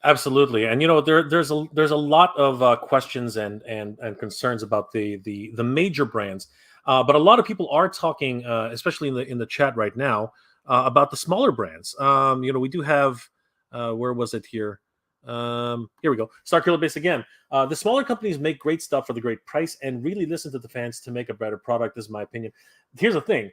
Absolutely, and there's a lot of questions and concerns about the major brands, but a lot of people are talking, especially in the chat right now, about the smaller brands. We do have, where was it here? Here we go. Starkiller Base again. The smaller companies make great stuff for the great price and really listen to the fans to make a better product. Is my opinion. Here's the thing.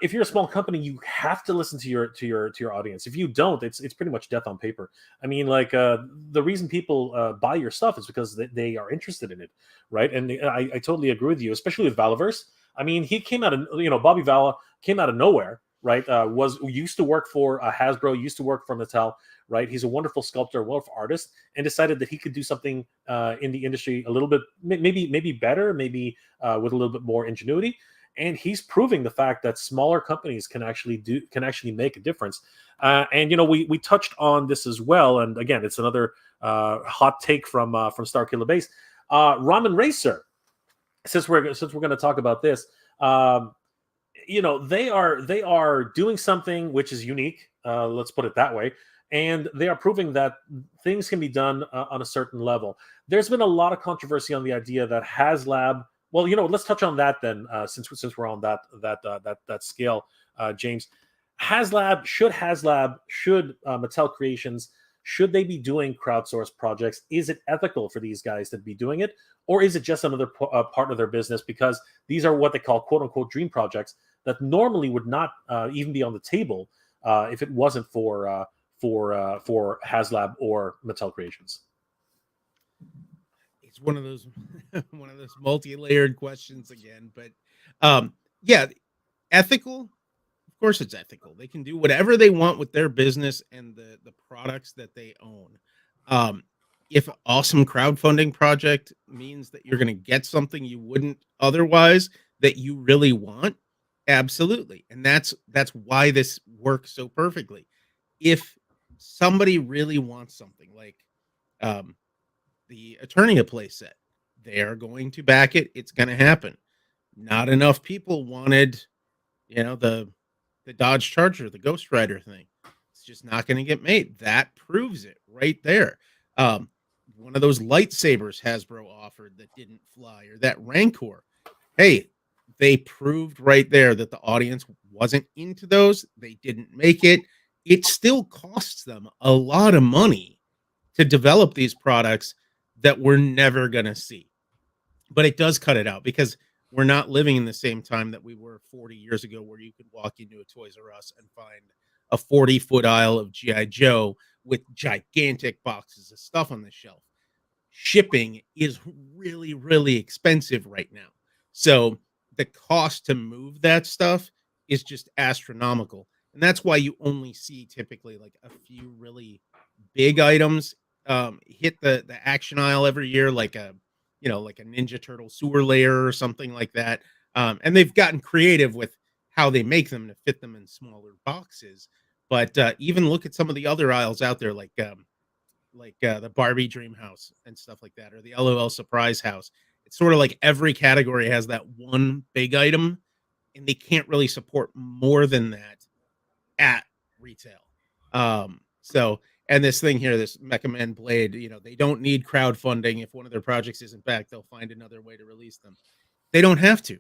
If you're a small company, you have to listen to your audience. If you don't, it's pretty much death on paper. I mean, like the reason people buy your stuff is because they are interested in it, right? And I totally agree with you, especially with Valaverse. I mean, he came out of Bobby Vala came out of nowhere, right? Was used to work for Hasbro, used to work for Mattel, right? He's a wonderful sculptor, a wonderful artist, and decided that he could do something in the industry a little bit, maybe better, maybe with a little bit more ingenuity. And he's proving the fact that smaller companies can actually make a difference. And we touched on this as well. And again, it's another hot take from Starkiller Base. Ramen Racer, since we're going to talk about this, they are doing something which is unique. Let's put it that way. And they are proving that things can be done on a certain level. There's been a lot of controversy on the idea that HasLab. Well, let's touch on that then, since we're on that scale, James. Should Mattel Creations, should they be doing crowdsourced projects? Is it ethical for these guys to be doing it, or is it just another part of their business? Because these are what they call "quote unquote" dream projects that normally would not even be on the table if it wasn't for HasLab or Mattel Creations. It's one of those multi-layered questions again, but yeah, ethical. Of course, it's ethical. They can do whatever they want with their business and the products that they own. If an awesome crowdfunding project means that you're going to get something you wouldn't otherwise that you really want, absolutely, and that's why this works so perfectly. If somebody really wants something like the Eternia playset, they are going to back it. It's going to happen. Not enough people wanted, the Dodge Charger, the Ghost Rider thing. It's just not going to get made. That proves it right there. One of those lightsabers Hasbro offered that didn't fly, or that Rancor. Hey, they proved right there that the audience wasn't into those. They didn't make it. It still costs them a lot of money to develop these products that we're never going to see. But it does cut it out because we're not living in the same time that we were 40 years ago, where you could walk into a Toys R Us and find a 40-foot aisle of G.I. Joe with gigantic boxes of stuff on the shelf. Shipping is really, really expensive right now. So the cost to move that stuff is just astronomical. And that's why you only see typically like a few really big items hit the action aisle every year, like a Ninja Turtle sewer layer or something like that. And they've gotten creative with how they make them to fit them in smaller boxes. But even look at some of the other aisles out there, like the Barbie Dream House and stuff like that, or the LOL Surprise House. It's sort of like every category has that one big item, and they can't really support more than that at retail. And this thing here, this Mecha Man Blade, they don't need crowdfunding. If one of their projects isn't back, they'll find another way to release them. They don't have to.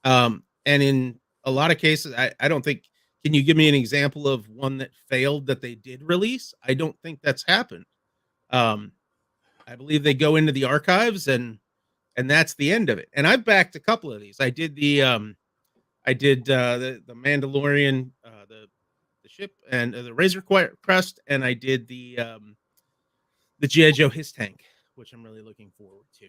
And in a lot of cases, I don't think, can you give me an example of one that failed that they did release? I don't think that's happened. I believe they go into the archives and that's the end of it. And I've backed a couple of these. I did the Mandalorian, the ship, and the Razor Crest, and I did the G.I. Joe His Tank, which I'm really looking forward to.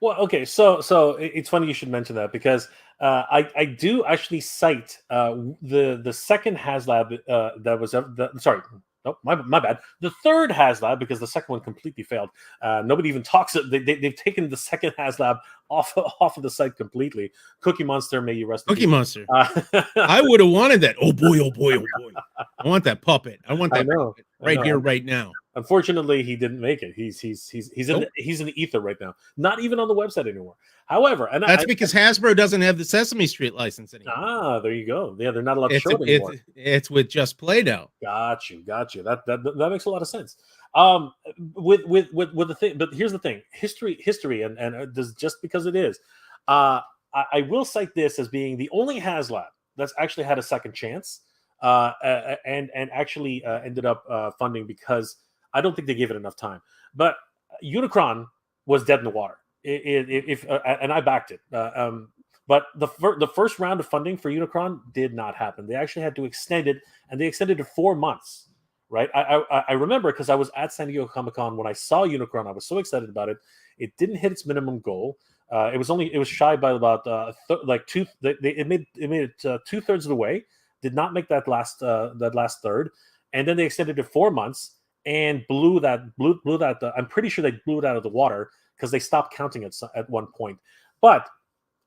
Well, okay, so it's funny you should mention that, because I do actually cite the second HasLab that was sorry. Nope, my bad. The third HasLab, because the second one completely failed. Nobody even talks. They've taken the second HasLab off of the site completely. Cookie Monster, may you rest in peace. Cookie Monster. I would have wanted that. Oh boy, oh boy, oh boy. I want that puppet. I want that puppet right here, right now. Unfortunately, he didn't make it. He's in the ether right now. Not even on the website anymore. However, and that's because Hasbro doesn't have the Sesame Street license anymore. Ah, there you go. Yeah, they're not allowed to show it anymore. It's with Just Play now. Got you. That makes a lot of sense. With the thing, but here's the thing: history, and just because it is, I will cite this as being the only HasLab that's actually had a second chance, and actually ended up funding, because I don't think they gave it enough time. But Unicron was dead in the water. And I backed it. But the first round of funding for Unicron did not happen. They actually had to extend it, and they extended it 4 months. Right? I remember, because I was at San Diego Comic-Con when I saw Unicron. I was so excited about it. It didn't hit its minimum goal. It was shy by about it made it 2/3 of the way. Did not make that last third, and then they extended it 4 months and blew that. I'm pretty sure they blew it out of the water, because they stopped counting it at one point. But,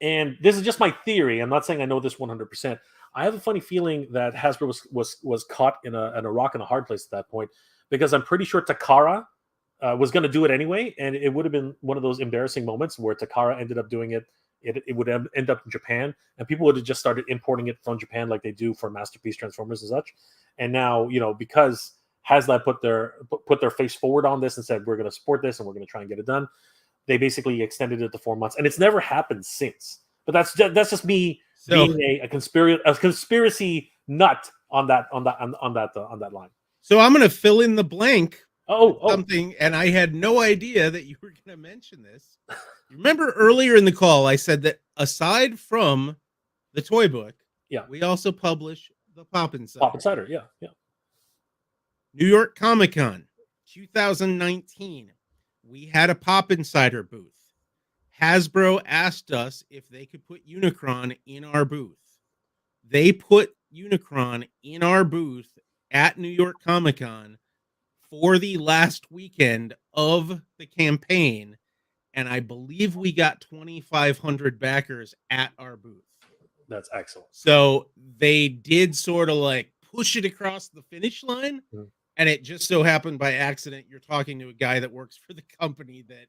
and this is just my theory, I'm not saying I know this 100%. I have a funny feeling that Hasbro was caught in a rock and a hard place at that point, because I'm pretty sure Takara was going to do it anyway, and it would have been one of those embarrassing moments where Takara ended up doing it. It would end up in Japan, and people would have just started importing it from Japan like they do for Masterpiece Transformers and such. And now, because HasLab put their face forward on this and said, we're going to support this and we're going to try and get it done, they basically extended it to 4 months, and it's never happened since. But that's just me being a conspiracy nut on that line. So I'm going to fill in the blank. Something, and I had no idea that you were going to mention this. Remember earlier in the call, I said that aside from the toy book, we also publish the Pop Insider. Pop Insider, yeah. New York Comic Con 2019. We had a Pop Insider booth. Hasbro asked us if they could put Unicron in our booth. They put Unicron in our booth at New York Comic Con for the last weekend of the campaign, and I believe we got 2,500 backers at our booth. That's excellent. So they did sort of like push it across the finish line, and it just so happened by accident you're talking to a guy that works for the company that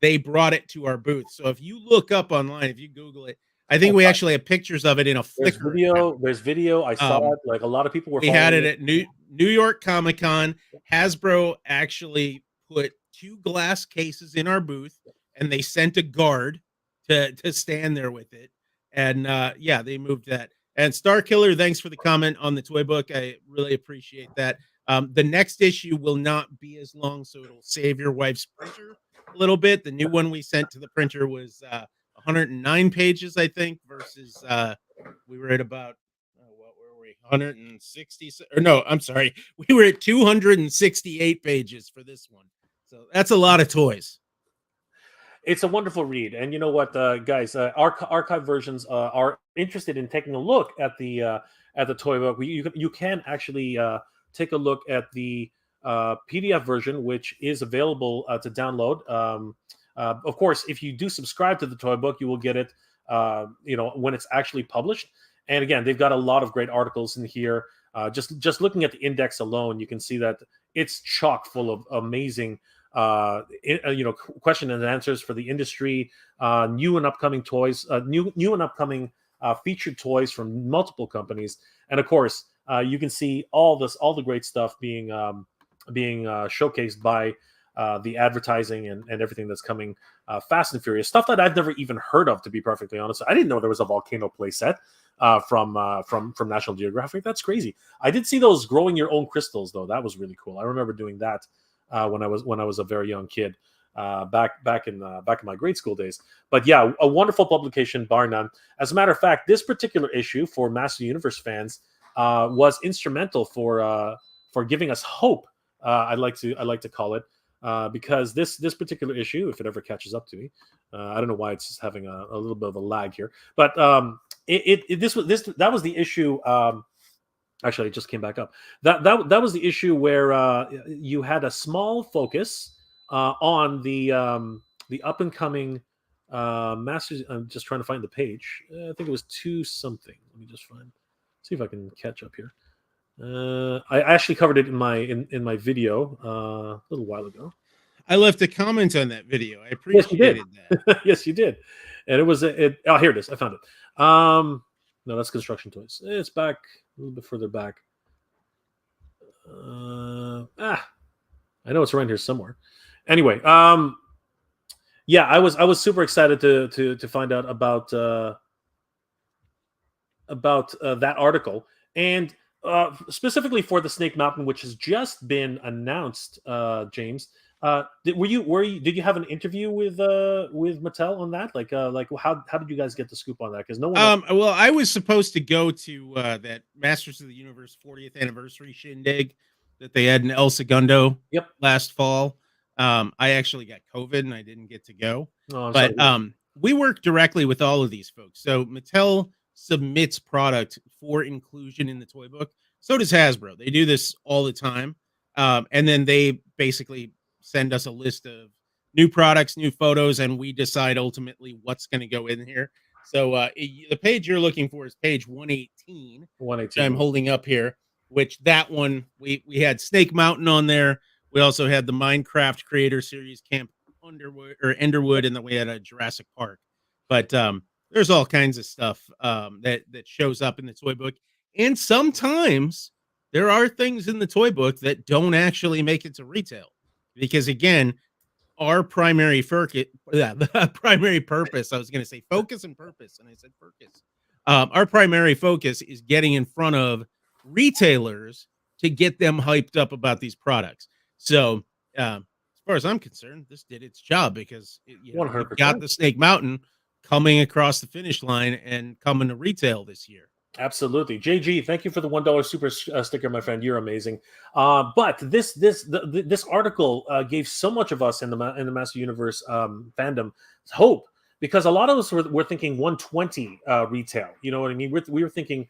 they brought it to our booth. So if you look up online, if you Google it, I think we actually have pictures of it in a Flickr. There's video. I saw it. Like, a lot of people were. We had it at New York Comic Con. Hasbro actually put 2 glass cases in our booth, and they sent a guard to stand there with it. And they moved that. And Star Killer, thanks for the comment on the toy book. I really appreciate that. The next issue will not be as long, so it'll save your wife's printer a little bit. The new one we sent to the printer was 109 pages, I think, versus we were at about what were we, 160, or no, I'm sorry, we were at 268 pages for this one. So that's a lot of toys. It's a wonderful read, and you know what, guys, archive versions are interested in taking a look at the toy book. You can actually take a look at the PDF version, which is available to download. Of course, if you do subscribe to the toy book, you will get it, when it's actually published. And again, they've got a lot of great articles in here. Just looking at the index alone, you can see that it's chock full of amazing, question and answers for the industry, new and upcoming toys, new and upcoming featured toys from multiple companies, and of course, you can see all the great stuff being showcased by the advertising and everything that's coming, fast and furious stuff that I've never even heard of, to be perfectly honest. I didn't know there was a volcano playset from National Geographic. That's crazy. I did see those growing your own crystals though. That was really cool. I remember doing that when I was a very young kid, back in my grade school days. But yeah, a wonderful publication, bar none. As a matter of fact, this particular issue for Master Universe fans was instrumental for giving us hope. I like to call it. Because this particular issue, if it ever catches up to me, I don't know why it's just having a little bit of a lag here, but that was the issue. Actually, it just came back up. That was the issue where you had a small focus on the up and coming Masters. I'm just trying to find the page. I think it was 2 something. Let me just see if I can catch up here. I actually covered it in my video a little while ago. I left a comment on that video. I appreciated that. Yes, you did. And it was here it is. I found it. No, that's Construction Toys. It's back a little bit further back. I know it's around here somewhere. Anyway, yeah, I was super excited to find out about that article, and specifically for the Snake Mountain, which has just been announced. James, did you have an interview with Mattel on that? Like how did you guys get the scoop on that? Because no one else. Well, I was supposed to go to that Masters of the Universe 40th anniversary shindig that they had in El Segundo Yep. last fall. I actually got COVID and I didn't get to go. Oh, I'm But sorry. we work directly with all of these folks. So Mattel submits product for inclusion in the toy book. So does Hasbro. They do this all the time. And then they basically send us a list of new products, new photos, and we decide ultimately what's going to go in here. So the page you're looking for is page 118, which I'm 118. holding up here, which that one, we had Snake Mountain on there. We also had the Minecraft Creator Series Camp Enderwood, and then we had a Jurassic Park. But there's all kinds of stuff that shows up in the toy book. And sometimes there are things in the toy book that don't actually make it to retail. Because again, our primary purpose, I was going to say focus and purpose, and I said focus. Our primary focus is getting in front of retailers to get them hyped up about these products. So, as far as I'm concerned, this did its job because we 100%. got the Snake Mountain coming across the finish line and coming to retail this year. Absolutely, JG. Thank you for the $1 super sticker, my friend. You're amazing. But this article gave so much of us in the Master Universe fandom hope, because a lot of us were thinking 120 retail. You know what I mean? We were thinking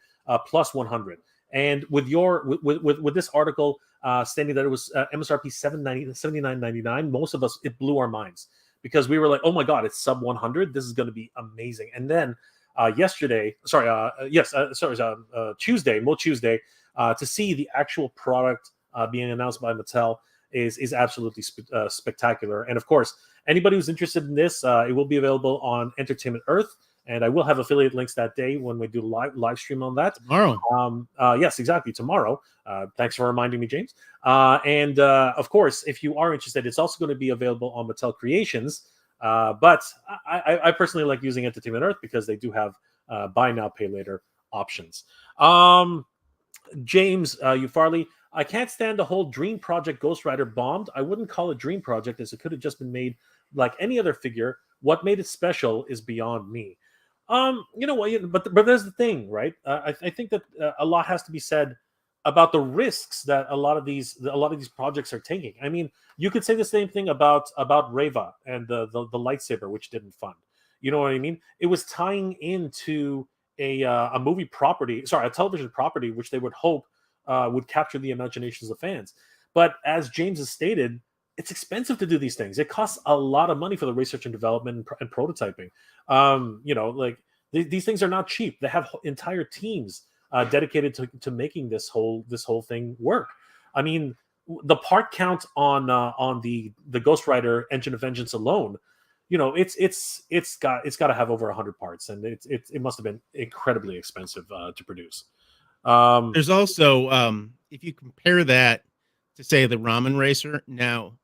plus 100. And with this article stating that it was MSRP $79.99, most of us, it blew our minds, because we were like, oh my god, it's sub 100. This is going to be amazing. And then Tuesday, Mo Tuesday, to see the actual product being announced by Mattel is absolutely spectacular. And of course, anybody who's interested in this, it will be available on Entertainment Earth, and I will have affiliate links that day when we do live stream on that tomorrow. Yes, exactly, tomorrow. Thanks for reminding me, James. And of course, if you are interested, it's also going to be available on Mattel Creations. But I personally like using Entertainment Earth because they do have buy now, pay later options. James Farley, I can't stand the whole Dream Project Ghost Rider bombed. I wouldn't call it Dream Project, as it could have just been made like any other figure. What made it special is beyond me. You know what? But there's the thing, right? I think that a lot has to be said about the risks that a lot of these projects are taking. I mean, you could say the same thing about Reva and the lightsaber, which didn't fund. You know what I mean? It was tying into a movie property, a television property, which they would hope would capture the imaginations of fans. But as James has stated, it's expensive to do these things. It costs a lot of money for the research and development and prototyping. These things are not cheap. They have entire teams dedicated to making this whole thing work. I mean, the part count on the Ghost Rider Engine of Vengeance alone, it's got to have over 100 parts, and it must have been incredibly expensive to produce. There's also if you compare that to, say, the Ramen Racer. Now,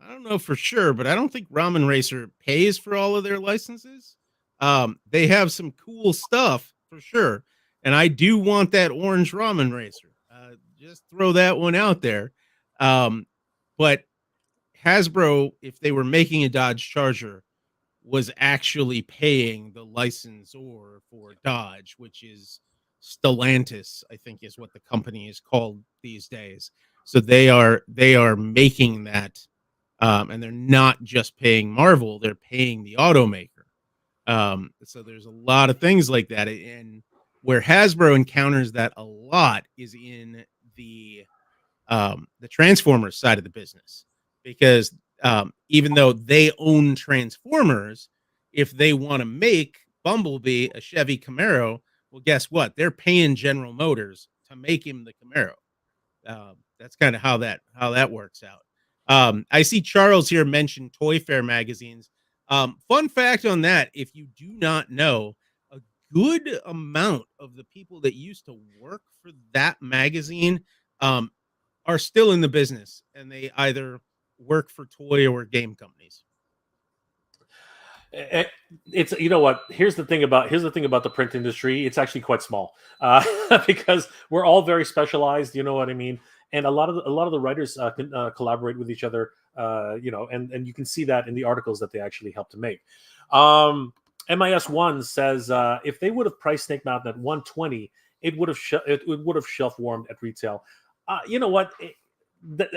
I don't know for sure, but I don't think Ramen Racer pays for all of their licenses. They have some cool stuff for sure, and I do want that orange Ramen Racer. Just throw that one out there. But Hasbro, if they were making a Dodge Charger, was actually paying the licensor for Dodge, which is Stellantis, I think is what the company is called these days. So they are making that, and they're not just paying Marvel; they're paying the automaker. So there's a lot of things like that, and where Hasbro encounters that a lot is in the Transformers side of the business, because even though they own Transformers, if they want to make Bumblebee a Chevy Camaro, well, guess what? They're paying General Motors to make him the Camaro. That's kind of how that works out. I see Charles here mention Toy Fair magazines. Fun fact on that, if you do not know, a good amount of the people that used to work for that magazine are still in the business, and they either work for toy or game companies. It's, you know what, here's the thing about the print industry. It's actually quite small, because we're all very specialized, you know what I mean, and a lot of the writers can collaborate with each other, and you can see that in the articles that they actually help to make. MIS1 says if they would have priced Snake Mountain at 120, it would have shelf warmed at retail. You know what,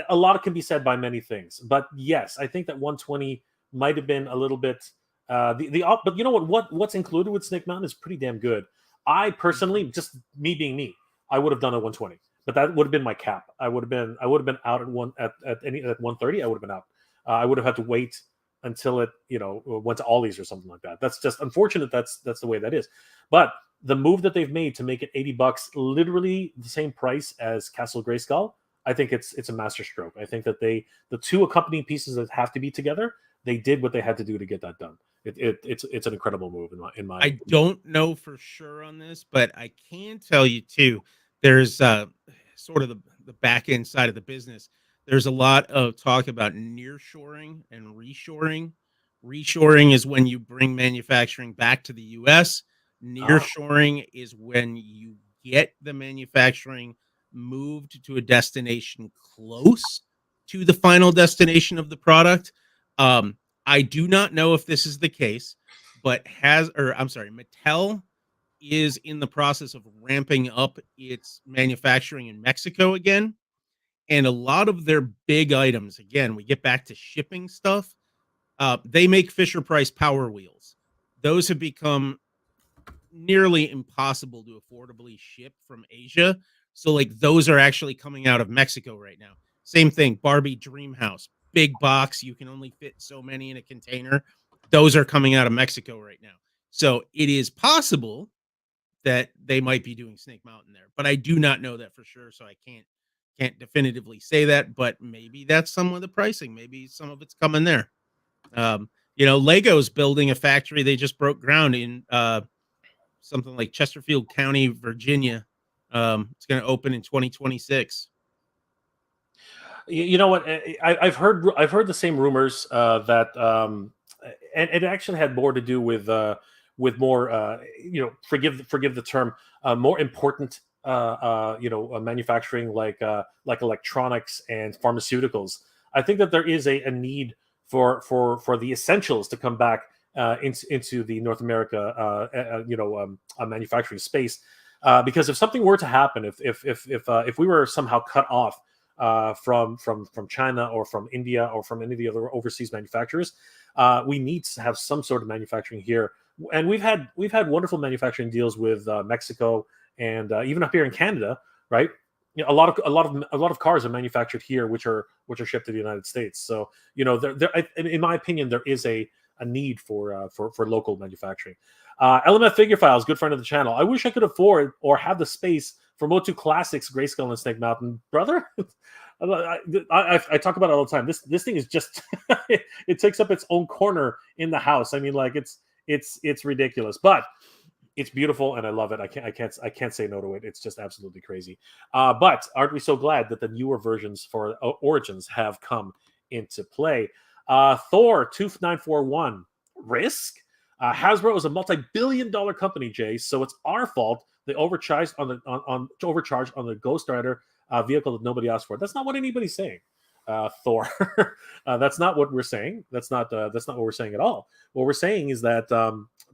a lot can be said by many things, but yes, I think that 120 might have been a little bit. But you know what's included with Snake Mountain is pretty damn good. I personally, just me being me, I would have done a 120, but that would have been my cap. I would have been out at 130. I would have been out. I would have had to wait until it went to Ollie's or something like that. That's just unfortunate. That's the way that is. But the move that they've made to make it $80, literally the same price as Castle Grayskull, I think it's a masterstroke. I think that the two accompanying pieces that have to be together, they did what they had to do to get that done. It's an incredible move in my. I don't know for sure on this, but I can tell you too. There's sort of the back end side of the business. There's a lot of talk about nearshoring and reshoring. Reshoring is when you bring manufacturing back to the U.S. Nearshoring is when you get the manufacturing moved to a destination close to the final destination of the product. I do not know if this is the case, but Mattel is in the process of ramping up its manufacturing in Mexico again. And a lot of their big items, again, we get back to shipping stuff. They make Fisher Price Power Wheels. Those have become nearly impossible to affordably ship from Asia. So like those are actually coming out of Mexico right now. Same thing, Barbie Dream House, big box. You can only fit so many in a container. Those are coming out of Mexico right now. So it is possible that they might be doing Snake Mountain there, but I do not know that for sure. So I can't definitively say that, but maybe that's some of the pricing. Maybe some of it's coming there. Lego's building a factory. They just broke ground in something like Chesterfield County, Virginia. It's going to open in 2026. You know what? I've heard the same rumors that, and it actually had more to do with more, forgive the term, more important, manufacturing like electronics and pharmaceuticals. I think that there is a need for the essentials to come back into the North America, manufacturing space, because if something were to happen, if we were somehow cut off from China or from India or from any of the other overseas manufacturers, we need to have some sort of manufacturing here. And we've had wonderful manufacturing deals with Mexico and even up here in Canada, right? A lot of cars are manufactured here, which are shipped to the United States. So in my opinion, there is a need for local manufacturing. LMF Figure Files, good friend of the channel. I wish I could afford or have the space for Motu Classics, Grayskull and Snake Mountain, brother. I talk about it all the time. This thing is just it takes up its own corner in the house. I mean, like it's ridiculous, but it's beautiful and I love it. I can't say no to it. It's just absolutely crazy. But aren't we so glad that the newer versions for Origins have come into play? Thor 2941 Risk. Hasbro is a multi-billion-dollar company, Jay, so it's our fault they overcharged on the Ghost Rider vehicle that nobody asked for. That's not what anybody's saying, Thor. That's not what we're saying. That's not what we're saying at all. What we're saying is that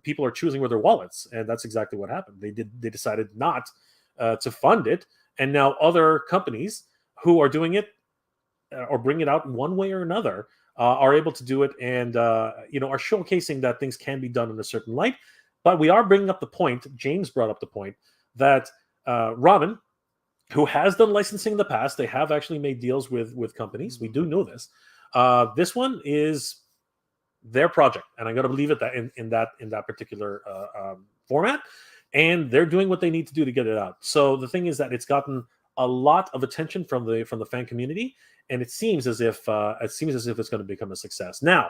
people are choosing with their wallets, and that's exactly what happened. They decided not to fund it, and now other companies who are doing it or bring it out one way or another are able to do it, and are showcasing that things can be done in a certain light. But we are bringing up the point. James brought up the point that Robin, who has done licensing in the past, they have actually made deals with companies. We do know this. This one is their project, and I'm going to leave it that in that particular format. And they're doing what they need to do to get it out. So the thing is that it's gotten a lot of attention from the fan community, and it seems as if it's going to become a success. Now,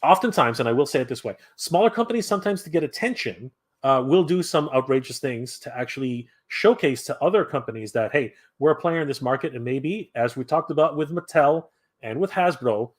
oftentimes, and I will say it this way, smaller companies sometimes to get attention will do some outrageous things to actually showcase to other companies that, hey, we're a player in this market, and maybe, as we talked about with Mattel and with Hasbro,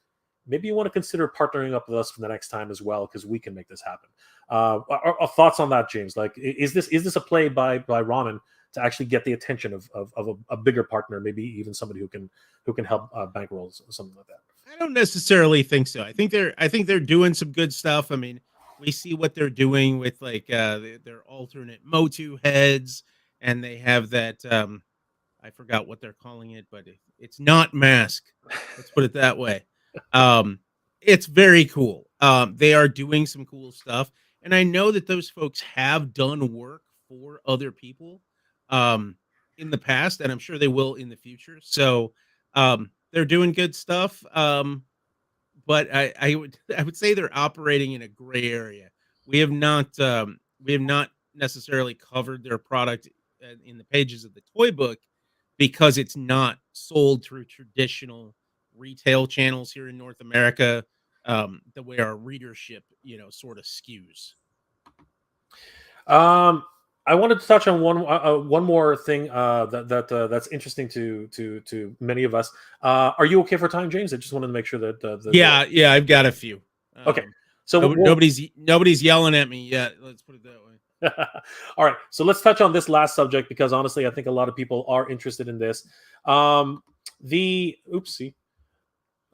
maybe you want to consider partnering up with us for the next time as well, because we can make this happen. Our thoughts on that, James? Like, is this a play by Ramen to actually get the attention of a bigger partner, maybe even somebody who can help bankroll something like that? I don't necessarily think so. I think they're doing some good stuff. I mean, we see what they're doing with like their alternate Motu heads, and they have that I forgot what they're calling it, but it's not mask. Let's put it that way. Um, it's very cool. They are doing some cool stuff, and I know that those folks have done work for other people um, in the past, and I'm sure they will in the future. So they're doing good stuff. But I would say they're operating in a gray area. We have not necessarily covered their product in the pages of the toy book because it's not sold through traditional retail channels here in North America, the way our readership, sort of skews. Um, I wanted to touch on one more thing that's interesting to many of us. Are you okay for time, James? I just wanted to make sure that Yeah, I've got a few. Okay. So Nobody's yelling at me yet. Let's put it that way. all right. So let's touch on this last subject, because honestly, I think a lot of people are interested in this. The oopsie.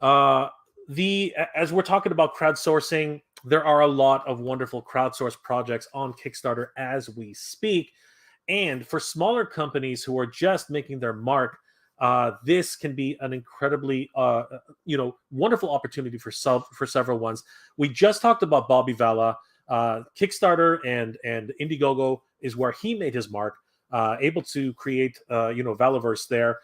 As we're talking about crowdsourcing, there are a lot of wonderful crowdsourced projects on Kickstarter as we speak. And for smaller companies who are just making their mark, this can be an incredibly wonderful opportunity for several ones. We just talked about Bobby Valla. Kickstarter and Indiegogo is where he made his mark, able to create Valaverse there.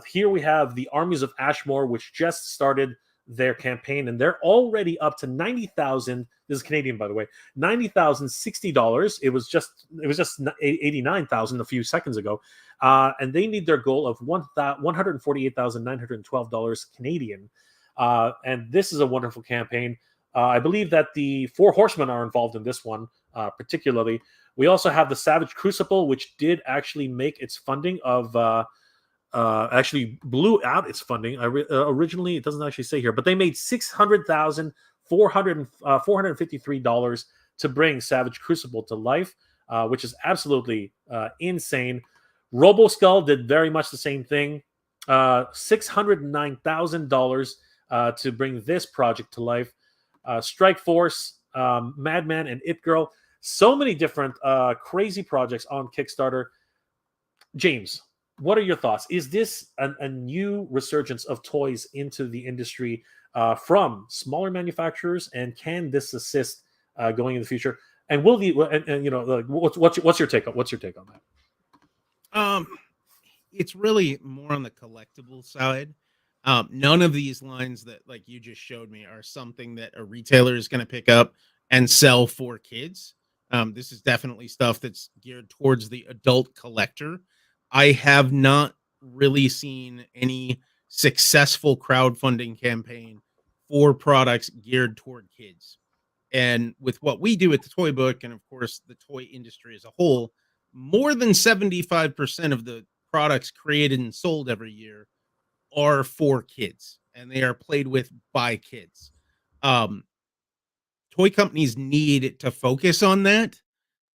Here we have the Armies of Ashmore, which just started their campaign, and they're already up to 90,000. This is Canadian, by the way. $90,060. It was just 89,000 a few seconds ago, and they need their goal of $148,912 Canadian. And this is a wonderful campaign. I believe that the Four Horsemen are involved in this one, particularly. We also have the Savage Crucible, which did actually make its funding of. Actually blew out its funding. Originally, it doesn't actually say here, but they made $600,453 to bring Savage Crucible to life, which is absolutely insane. RoboSkull did very much the same thing. $609,000 to bring this project to life. Strike Force, Madman, and It Girl. So many different crazy projects on Kickstarter. James, what are your thoughts? Is this a new resurgence of toys into the industry from smaller manufacturers, and can this assist going in the future? And will what's your take on that? It's really more on the collectible side. None of these lines that like you just showed me are something that a retailer is going to pick up and sell for kids. This is definitely stuff that's geared towards the adult collector. I have not really seen any successful crowdfunding campaign for products geared toward kids. And with what we do at the Toy Book, and of course the toy industry as a whole, more than 75% of the products created and sold every year are for kids, and they are played with by kids. Um, Toy companies need to focus on that,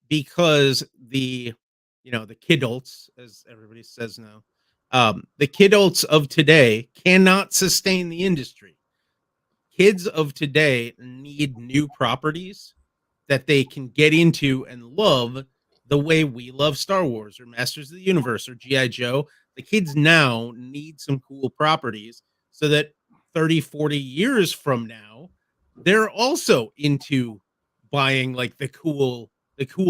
because the kidults, as everybody says now, the kidults of today cannot sustain the industry. Kids of today need new properties that they can get into and love the way we love Star Wars or Masters of the Universe or G.I. Joe. The kids now need some cool properties so that 30, 40 years from now, they're also into buying like the cool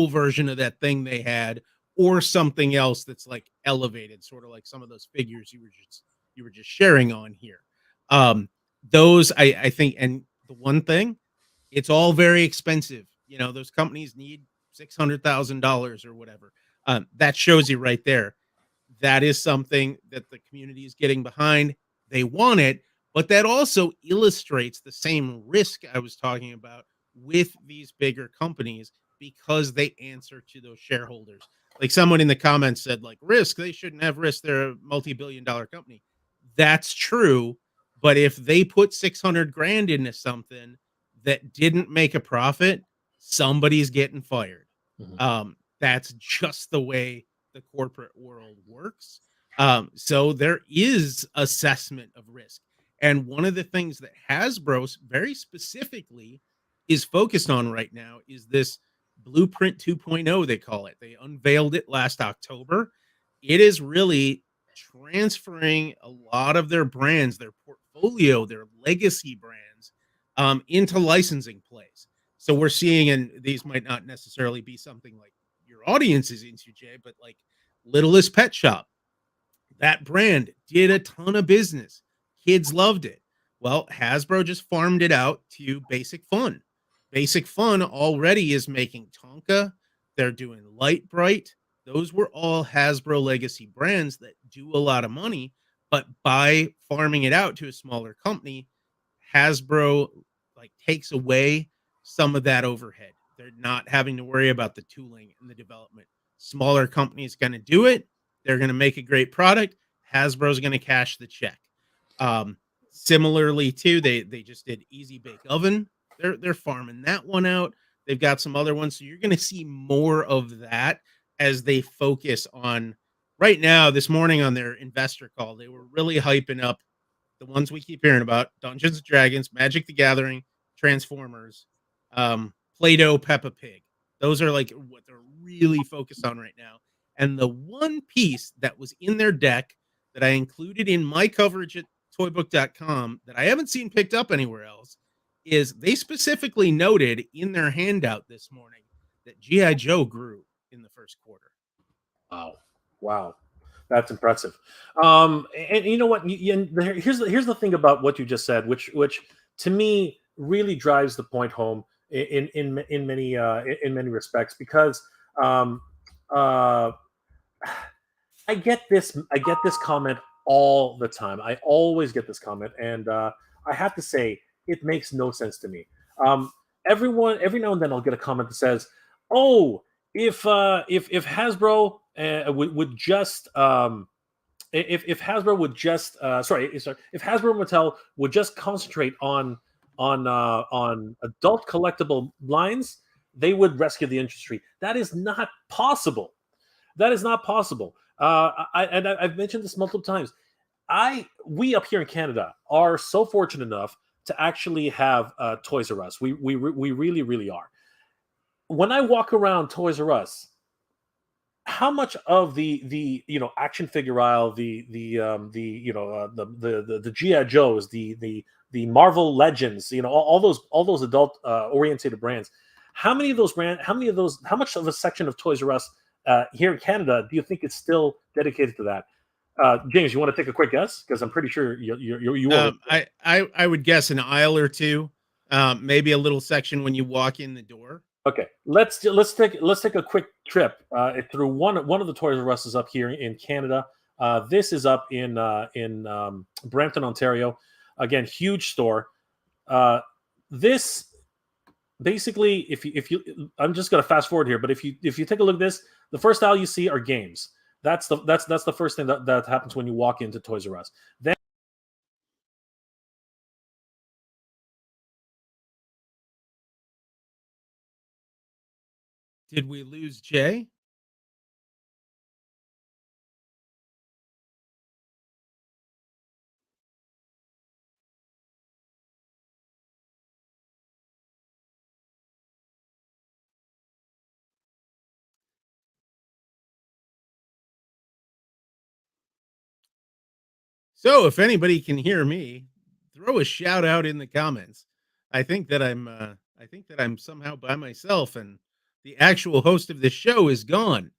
version of that thing they had, or something else that's like elevated, sort of like some of those figures you were just sharing on here. Those I think, and the one thing, it's all very expensive. Those companies need $600,000 or whatever. That shows you right there. That is something that the community is getting behind. They want it, but that also illustrates the same risk I was talking about with these bigger companies because they answer to those shareholders. Like someone in the comments said, like Risk, they shouldn't have Risk. They're a multi-billion-dollar company. That's true. But if they put 600 grand into something that didn't make a profit, somebody's getting fired. That's just the way the corporate world works. So there is assessment of risk. And one of the things that Hasbro very specifically is focused on right now is this Blueprint 2.0, they call it. They unveiled it last October. It is really transferring a lot of their brands, their portfolio, their legacy brands into licensing plays. So we're seeing, and these might not necessarily be something like your audience is into, Jay, but like Littlest Pet Shop, that brand did a ton of business. Kids loved it. Well, Hasbro just farmed it out to Basic Fun. Basic Fun already is making Tonka. They're doing Light Bright. Those were all Hasbro legacy brands that do a lot of money, but by farming it out to a smaller company, Hasbro like takes away some of that overhead. They're not having to worry about the tooling and the development. Smaller companies going to do it. They're going to make a great product. Hasbro's going to cash the check. Similarly, too, they just did Easy Bake Oven. They're farming that one out. They've got some other ones, so you're going to see more of that as they focus on. Right now, this morning on their investor call, they were really hyping up the ones we keep hearing about: Dungeons and Dragons, Magic the Gathering, Transformers, Play-Doh, Peppa Pig. Those are like what they're really focused on right now. And the one piece that was in their deck that I included in my coverage at toybook.com that I haven't seen picked up anywhere else is they specifically noted in their handout this morning that G.I. Joe grew in the first quarter. Wow. That's impressive. And you know what? Here's the thing about what you just said, which to me really drives the point home in many respects, because I get this comment all the time. I always get this comment, and I have to say it makes no sense to me. Every now and then I'll get a comment that says, "Oh, if Hasbro would just if Hasbro would just if Hasbro and Mattel would just concentrate on adult collectible lines, they would rescue the industry." That is not possible. That is not possible. I've mentioned this multiple times. We up here in Canada are so fortunate enough to actually have Toys R Us. We really, really are. When I walk around Toys R Us, how much of the action figure aisle, the GI Joes, the Marvel Legends, all those adult oriented brands, how much of a section of Toys R Us here in Canada do you think is still dedicated to that? James, you want to take a quick guess? Because I'm pretty sure you will. I would guess an aisle or two, maybe a little section when you walk in the door. Okay, let's take a quick trip through one of the Toys R Us up here in Canada. This is up in Brampton, Ontario. Again, huge store. This basically, if you, I'm just going to fast forward here, but if you take a look at this, the first aisle you see are games. That's the first thing that happens when you walk into Toys R Us. Then did we lose Jay? So if anybody can hear me, throw a shout out in the comments. I think that I'm somehow by myself and the actual host of this show is gone.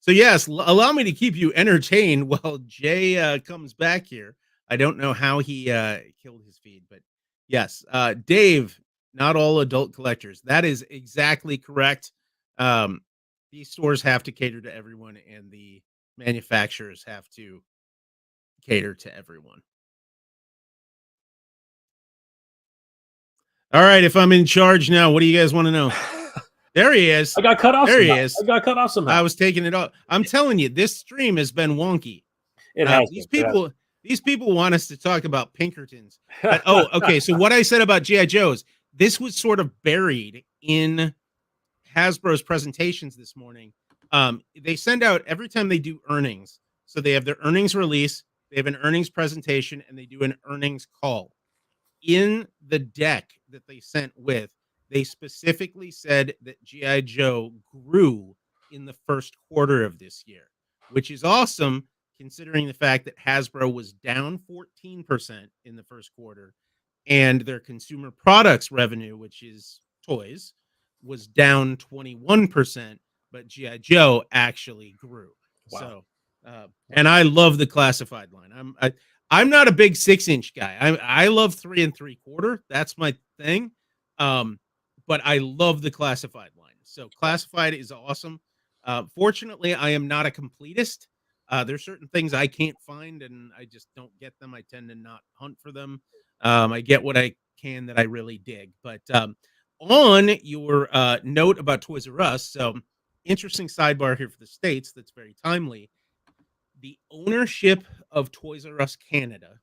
So yes, allow me to keep you entertained while Jay comes back here. I don't know how he killed his feed, but yes, Dave, not all adult collectors. That is exactly correct. These stores have to cater to everyone, and the manufacturers have to cater to everyone. All right, if I'm in charge now, what do you guys want to know? There he is. I got cut off. There he somehow. is. I got cut off somehow. I was taking it off. I'm telling you, this stream has been wonky. It has These been. people, these people want us to talk about Pinkertons. But, oh, okay. So what I said about G.I. Joes, this was sort of buried in Hasbro's presentations this morning. They send out every time they do earnings. So they have their earnings release, they have an earnings presentation, and they do an earnings call. In the deck that they sent with, they specifically said that G.I. Joe grew in the first quarter of this year, which is awesome considering the fact that Hasbro was down 14% in the first quarter and their consumer products revenue, which is toys, was down 21%, but G.I. Joe actually grew. Wow. So, and I love the classified line. I'm not a big 6-inch guy. I love 3 3/4. That's my thing. But I love the classified line. So classified is awesome. Fortunately, I am not a completist. There's certain things I can't find and I just don't get them. I tend to not hunt for them. I get what I can that I really dig. But on your note about Toys R Us, so interesting sidebar here for the States that's very timely. The ownership of Toys R Us Canada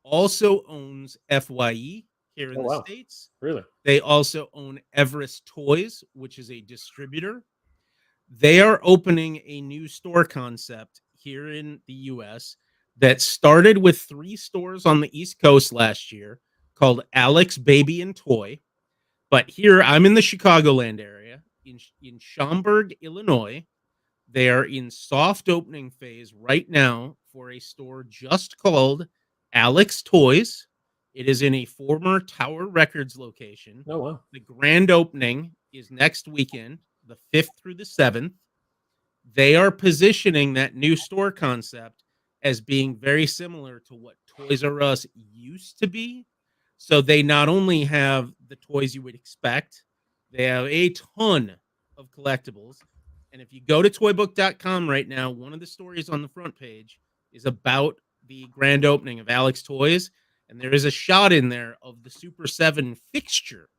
also owns FYE here in the States. Really? They also own Everest Toys, which is a distributor. They are opening a new store concept here in the US that started with 3 stores on the East Coast last year called Alex Baby and Toy. But here I'm in the Chicagoland area in Schaumburg, Illinois. They are in soft opening phase right now for a store just called Alex Toys. It is in a former Tower Records location. Oh, wow. The grand opening is next weekend, the 5th through the 7th. They are positioning that new store concept as being very similar to what Toys R Us used to be. So they not only have the toys you would expect, they have a ton of collectibles. And if you go to toybook.com right now, one of the stories on the front page is about the grand opening of Alex Toys. And there is a shot in there of the Super 7 fixture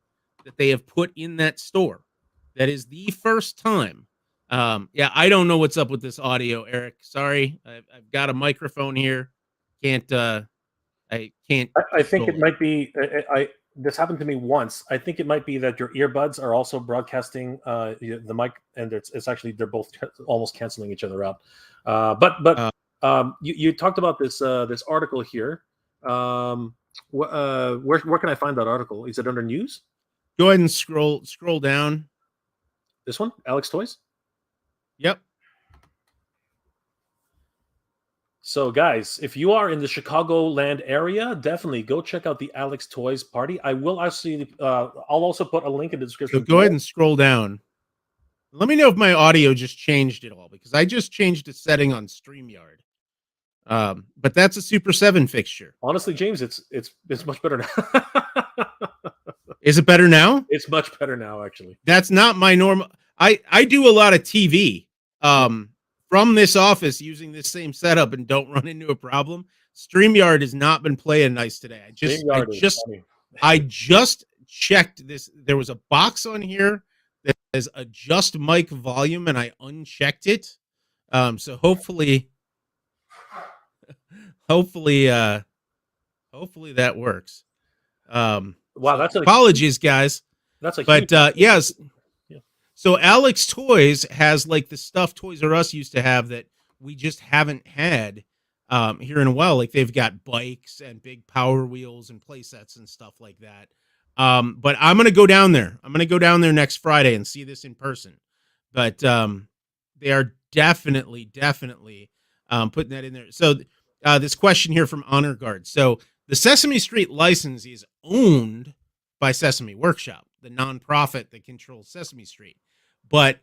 that they have put in that store. That is the first time. Yeah, I don't know what's up with this audio, Eric. Sorry. I've got a microphone here. I can't. I think it might be. This happened to me once. I think it might be that your earbuds are also broadcasting the mic, and it's actually they're both almost canceling each other out. But you talked about this article here. Where can I find that article? Is it under news? Go ahead and scroll down. This one, Alex Toys. Yep. So, guys, if you are in the Chicagoland area, definitely go check out the Alex Toys party. I will actually, I'll also put a link in the description. So go ahead and scroll down. Let me know if my audio just changed at all, because I just changed a setting on StreamYard. But that's a Super 7 fixture. Honestly, James, it's much better now. Is it better now? It's much better now, actually. That's not my normal. I do a lot of TV. From this office using this same setup and don't run into a problem. StreamYard has not been playing nice today. I just checked this. There was a box on here that says adjust mic volume and I unchecked it. So hopefully that works. Wow, that's apologies, guys. That's yes. So Alex Toys has like the stuff Toys R Us used to have that we just haven't had here in a while. Like they've got bikes and big Power Wheels and play sets and stuff like that. But I'm going to go down there. I'm going to go down there next Friday and see this in person. But they are definitely putting that in there. So this question here from Honor Guard. So the Sesame Street license is owned by Sesame Workshop, the nonprofit that controls Sesame Street. But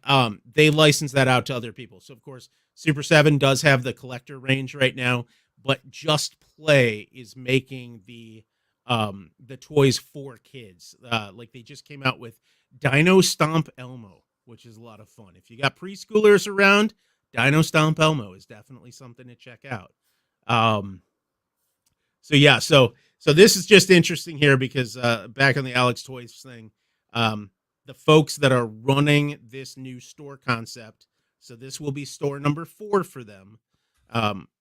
they license that out to other people. So, of course, Super 7 does have the collector range right now, but Just Play is making the toys for kids. Like they just came out with Dino Stomp Elmo, which is a lot of fun. If you got preschoolers around, Dino Stomp Elmo is definitely something to check out. So this is just interesting here because back on the Alex Toys thing, the folks that are running this new store concept. So this will be store number 4 for them.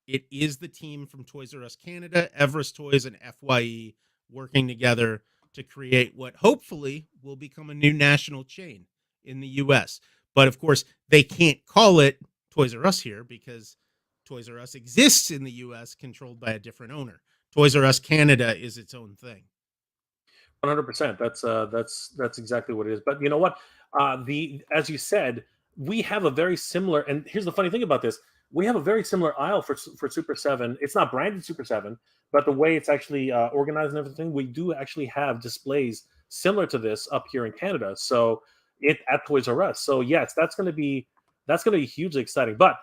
It is the team from Toys R Us Canada, Everest Toys, and FYE working together to create what hopefully will become a new national chain in the US. But of course, they can't call it Toys R Us here because Toys R Us exists in the US controlled by a different owner. Toys R Us Canada is its own thing. 100%. That's exactly what it is. But you know what? As you said, we have a very similar. And here's the funny thing about this: we have a very similar aisle for Super 7. It's not branded Super 7, but the way it's actually organized and everything, we do actually have displays similar to this up here in Canada. So it at Toys R Us. So yes, that's going to be hugely exciting. But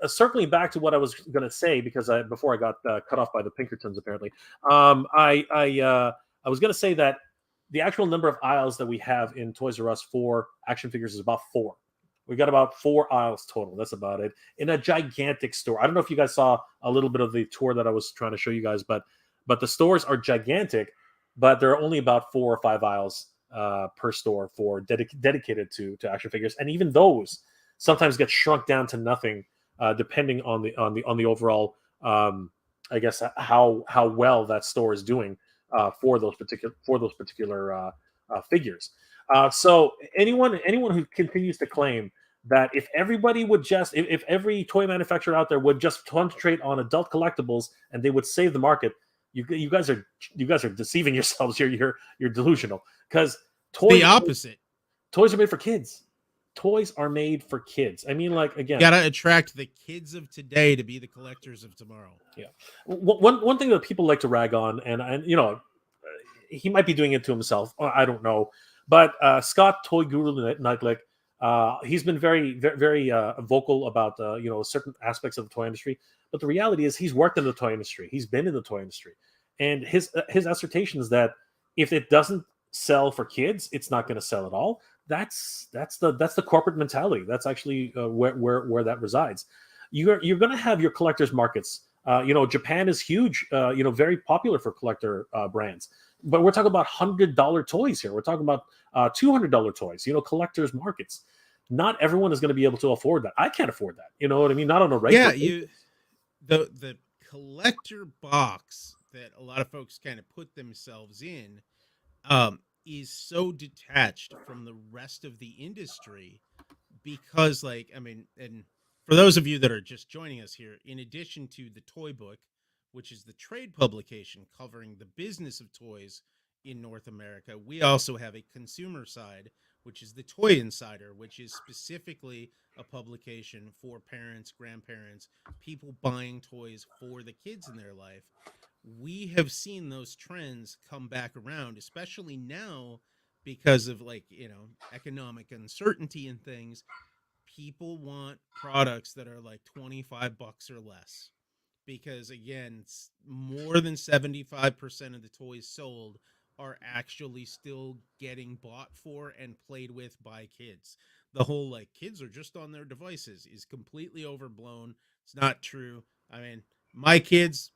circling back to what I was going to say, because before I got cut off by the Pinkertons, apparently, I was going to say that the actual number of aisles that we have in Toys R Us for action figures is about 4. We got about 4 aisles total. That's about it in a gigantic store. I don't know if you guys saw a little bit of the tour that I was trying to show you guys, but the stores are gigantic, but there are only about 4 or 5 aisles per store for dedicated to action figures, and even those sometimes get shrunk down to nothing, depending on the overall, I guess, how well that store is doing for those particular figures. So anyone who continues to claim that if everybody would just, if every toy manufacturer out there would just concentrate on adult collectibles and they would save the market, you guys are deceiving yourselves here. You're delusional, because the opposite. Toys are made for kids. Toys are made for kids. I mean, like, again, you gotta attract the kids of today to be the collectors of tomorrow. Yeah. One thing that people like to rag on, and you know, he might be doing it to himself, I don't know, but Scott Toy Guru Nightlick, he's been very vocal about certain aspects of the toy industry. But the reality is, he's worked in the toy industry. He's been in the toy industry, and his assertion is that if it doesn't sell for kids, it's not going to sell at all. That's the corporate mentality. That's actually where that resides. You're going to have your collectors markets. Japan is huge. Very popular for collector brands. But we're talking about $100 toys here. We're talking about $200 toys. collectors markets. Not everyone is going to be able to afford that. I can't afford that. You know what I mean? Not on a regular. Yeah, the collector box that a lot of folks kind of put themselves in is so detached from the rest of the industry because, and for those of you that are just joining us here, in addition to the Toy Book, which is the trade publication covering the business of toys in North America, we also have a consumer side, which is the Toy Insider, which is specifically a publication for parents, grandparents, people buying toys for the kids in their life. We have seen those trends come back around, especially now because of economic uncertainty and things. People want products that are like $25 or less, because again, more than 75% of the toys sold are actually still getting bought for and played with by kids. The whole kids are just on their devices is completely overblown. It's not true. I mean, my kids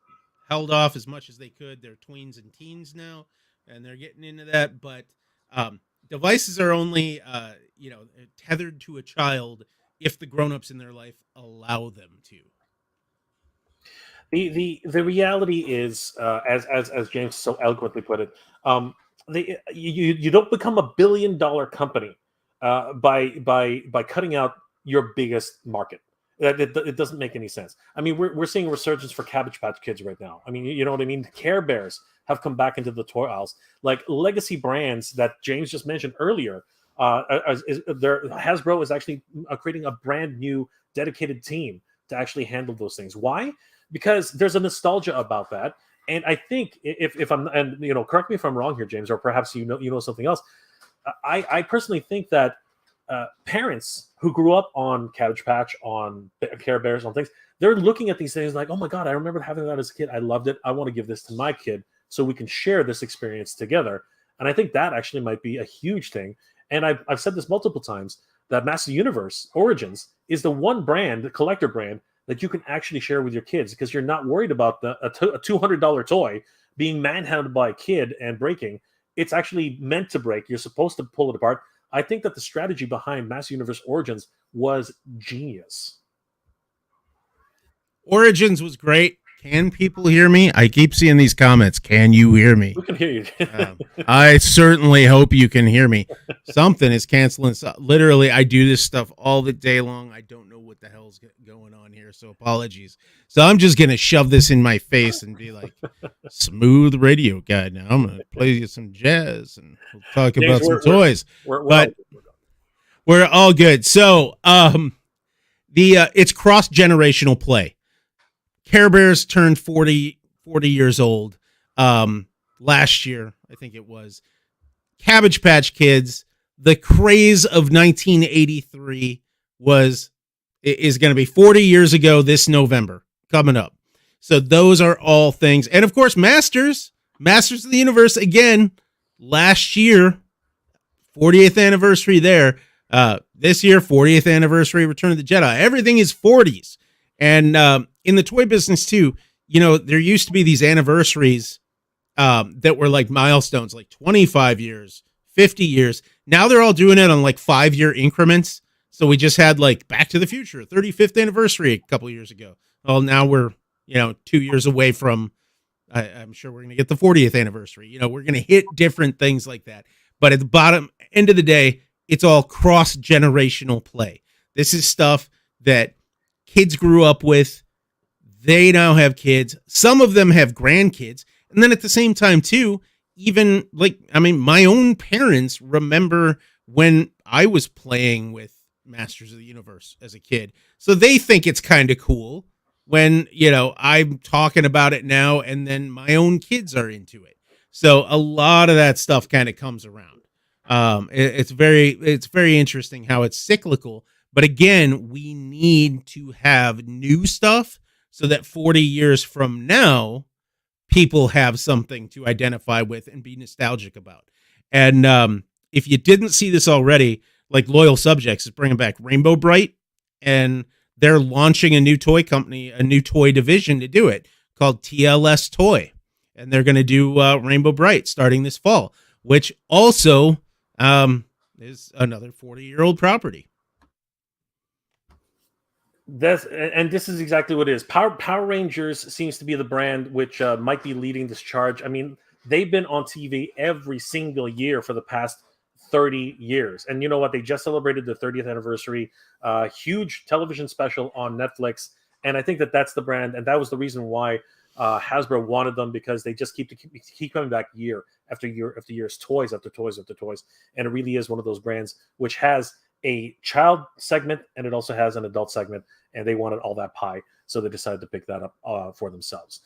held off as much as they could. They're tweens and teens now, and they're getting into that. But devices are only, tethered to a child if the grown-ups in their life allow them to. The reality is, as James so eloquently put it, you don't become a $1 billion company by cutting out your biggest market. It doesn't make any sense. I mean, we're seeing a resurgence for Cabbage Patch Kids right now. I mean, you know what I mean? Care Bears have come back into the toy aisles. Like legacy brands that James just mentioned earlier, Hasbro is actually creating a brand new dedicated team to actually handle those things. Why? Because there's a nostalgia about that. And I think if I'm, and correct me if I'm wrong here, James, or perhaps you know something else. I personally think that parents who grew up on Cabbage Patch, on Care Bears, on things, they're looking at these things like, oh my God, I remember having that as a kid. I loved it. I want to give this to my kid so we can share this experience together. And I think that actually might be a huge thing. And I've said this multiple times, that Master Universe Origins is the one brand, the collector brand, that you can actually share with your kids, because you're not worried about a $200 toy being manhandled by a kid and breaking. it's actually meant to break. You're supposed to pull it apart. I think that the strategy behind Master Universe Origins was genius. Origins was great. Can people hear me? I keep seeing these comments. Can you hear me? We can hear you. I certainly hope you can hear me. Something is canceling. Literally, I do this stuff all the day long. I don't know what the hell's going on here, so apologies. So I'm just going to shove this in my face and be like, smooth radio guy. Now I'm going to play you some jazz and we'll talk James, about some toys. But we're all good. So it's cross-generational play. Care Bears turned 40 years old last year, I think it was. Cabbage Patch Kids, the craze of 1983 is going to be 40 years ago this November, coming up. So those are all things. And of course, Masters of the Universe, again, last year, 40th anniversary there. This year, 40th anniversary, Return of the Jedi. Everything is 40s. And in the toy business too, there used to be these anniversaries that were like milestones, like 25 years, 50 years. Now they're all doing it on like 5-year increments. So we just had like Back to the Future, 35th anniversary a couple years ago. Well, now we're, 2 years away from, I'm sure we're going to get the 40th anniversary. We're going to hit different things like that. But at the bottom end of the day, it's all cross-generational play. This is stuff that kids grew up with. They now have kids. Some of them have grandkids. And then at the same time, too, even my own parents remember when I was playing with Masters of the Universe as a kid. So they think it's kind of cool when, I'm talking about it now and then my own kids are into it. So a lot of that stuff kind of comes around. It's very interesting how it's cyclical. But again, we need to have new stuff so that 40 years from now, people have something to identify with and be nostalgic about. And if you didn't see this already, like Loyal Subjects is bringing back Rainbow Bright, and they're launching a new toy company, a new toy division to do it called TLS Toy. And they're going to do Rainbow Bright starting this fall, which also is another 40-year-old property. This is exactly what it is. Power Rangers seems to be the brand which might be leading this charge. I mean, they've been on TV every single year for the past 30 years. And you know what? They just celebrated the 30th anniversary, huge television special on Netflix. And I think that's the brand. And that was the reason why Hasbro wanted them, because they just keep coming back year after year after year, toys after toys after toys. And it really is one of those brands which has a child segment and it also has an adult segment, and they wanted all that pie, so they decided to pick that up for themselves.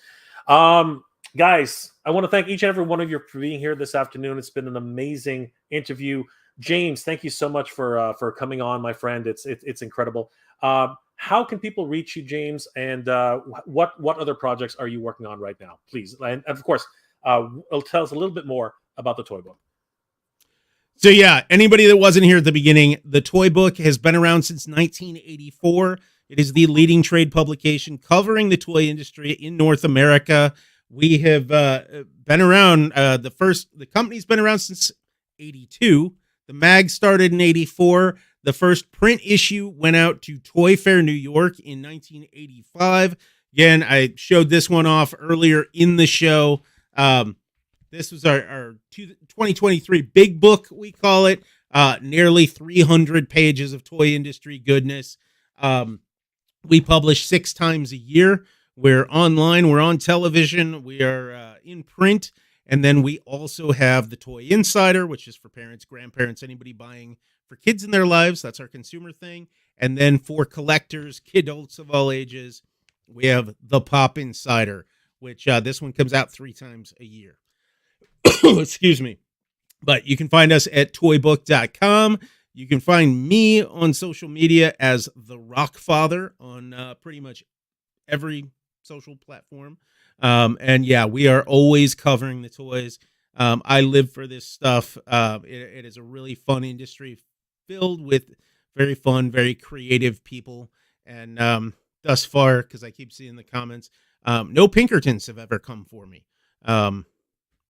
Guys, I want to thank each and every one of you for being here this afternoon. It's been an amazing interview. James, thank you so much for coming on, my friend. It's incredible. How can people reach you, James, and what other projects are you working on right now, please? And of course, tell us a little bit more about the toy book. So yeah, anybody that wasn't here at the beginning, the toy book has been around since 1984. It is the leading trade publication covering the toy industry in North America. We have been around, the company's been around since 82. The mag started in 84. The first print issue went out to Toy Fair New York in 1985. Again, I showed this one off earlier in the show. This was our 2023 big book, we call it. Nearly 300 pages of toy industry goodness. We publish 6 times a year. We're online, we're on television, we are in print, and then we also have the Toy Insider, which is for parents, grandparents, anybody buying for kids in their lives. That's our consumer thing. And then for collectors, kidults of all ages, we have the Pop Insider, which this one comes out 3 times a year. Excuse me. But you can find us at toybook.com. You can find me on social media as the Rockfather on pretty much every social platform. And yeah, we are always covering the toys. I live for this stuff. It is a really fun industry filled with very fun, very creative people. And thus far, because I keep seeing the comments, no Pinkertons have ever come for me.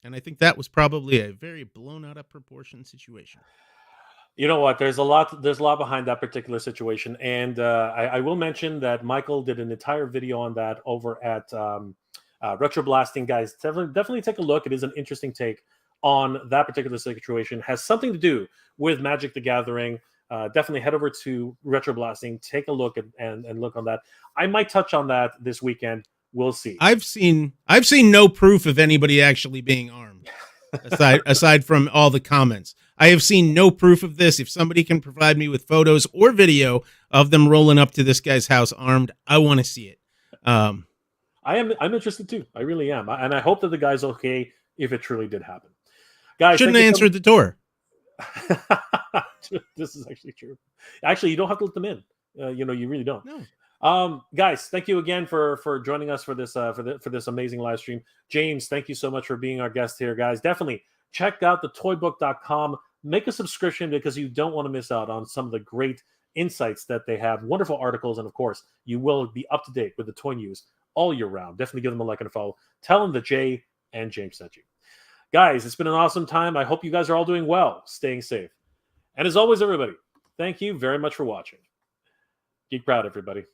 And I think that was probably a very blown out of proportion situation. You know what? There's a lot. There's a lot behind that particular situation, and I will mention that Michael did an entire video on that over at Retro Blasting. Guys, definitely take a look. It is an interesting take on that particular situation. Has something to do with Magic the Gathering. Definitely head over to Retro Blasting. Take a look and look on that. I might touch on that this weekend. We'll see. I've seen no proof of anybody actually being armed, aside from all the comments. I have seen no proof of this. If somebody can provide me with photos or video of them rolling up to this guy's house armed, I want to see it. I'm interested too. I really am, and I hope that the guy's okay if it truly did happen. Guys, shouldn't have answered the door. This is actually true. Actually, you don't have to let them in. You really don't. No. Guys, thank you again for joining us for this for this amazing live stream. James, thank you so much for being our guest here, guys. Definitely check out the toybook.com. Make a subscription because you don't want to miss out on some of the great insights that they have. Wonderful articles, and of course, you will be up to date with the toy news all year round. Definitely give them a like and a follow. Tell them that Jay and James sent you. Guys, it's been an awesome time. I hope you guys are all doing well, staying safe. And as always, everybody, thank you very much for watching. Geek proud, everybody.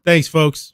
Thanks, folks.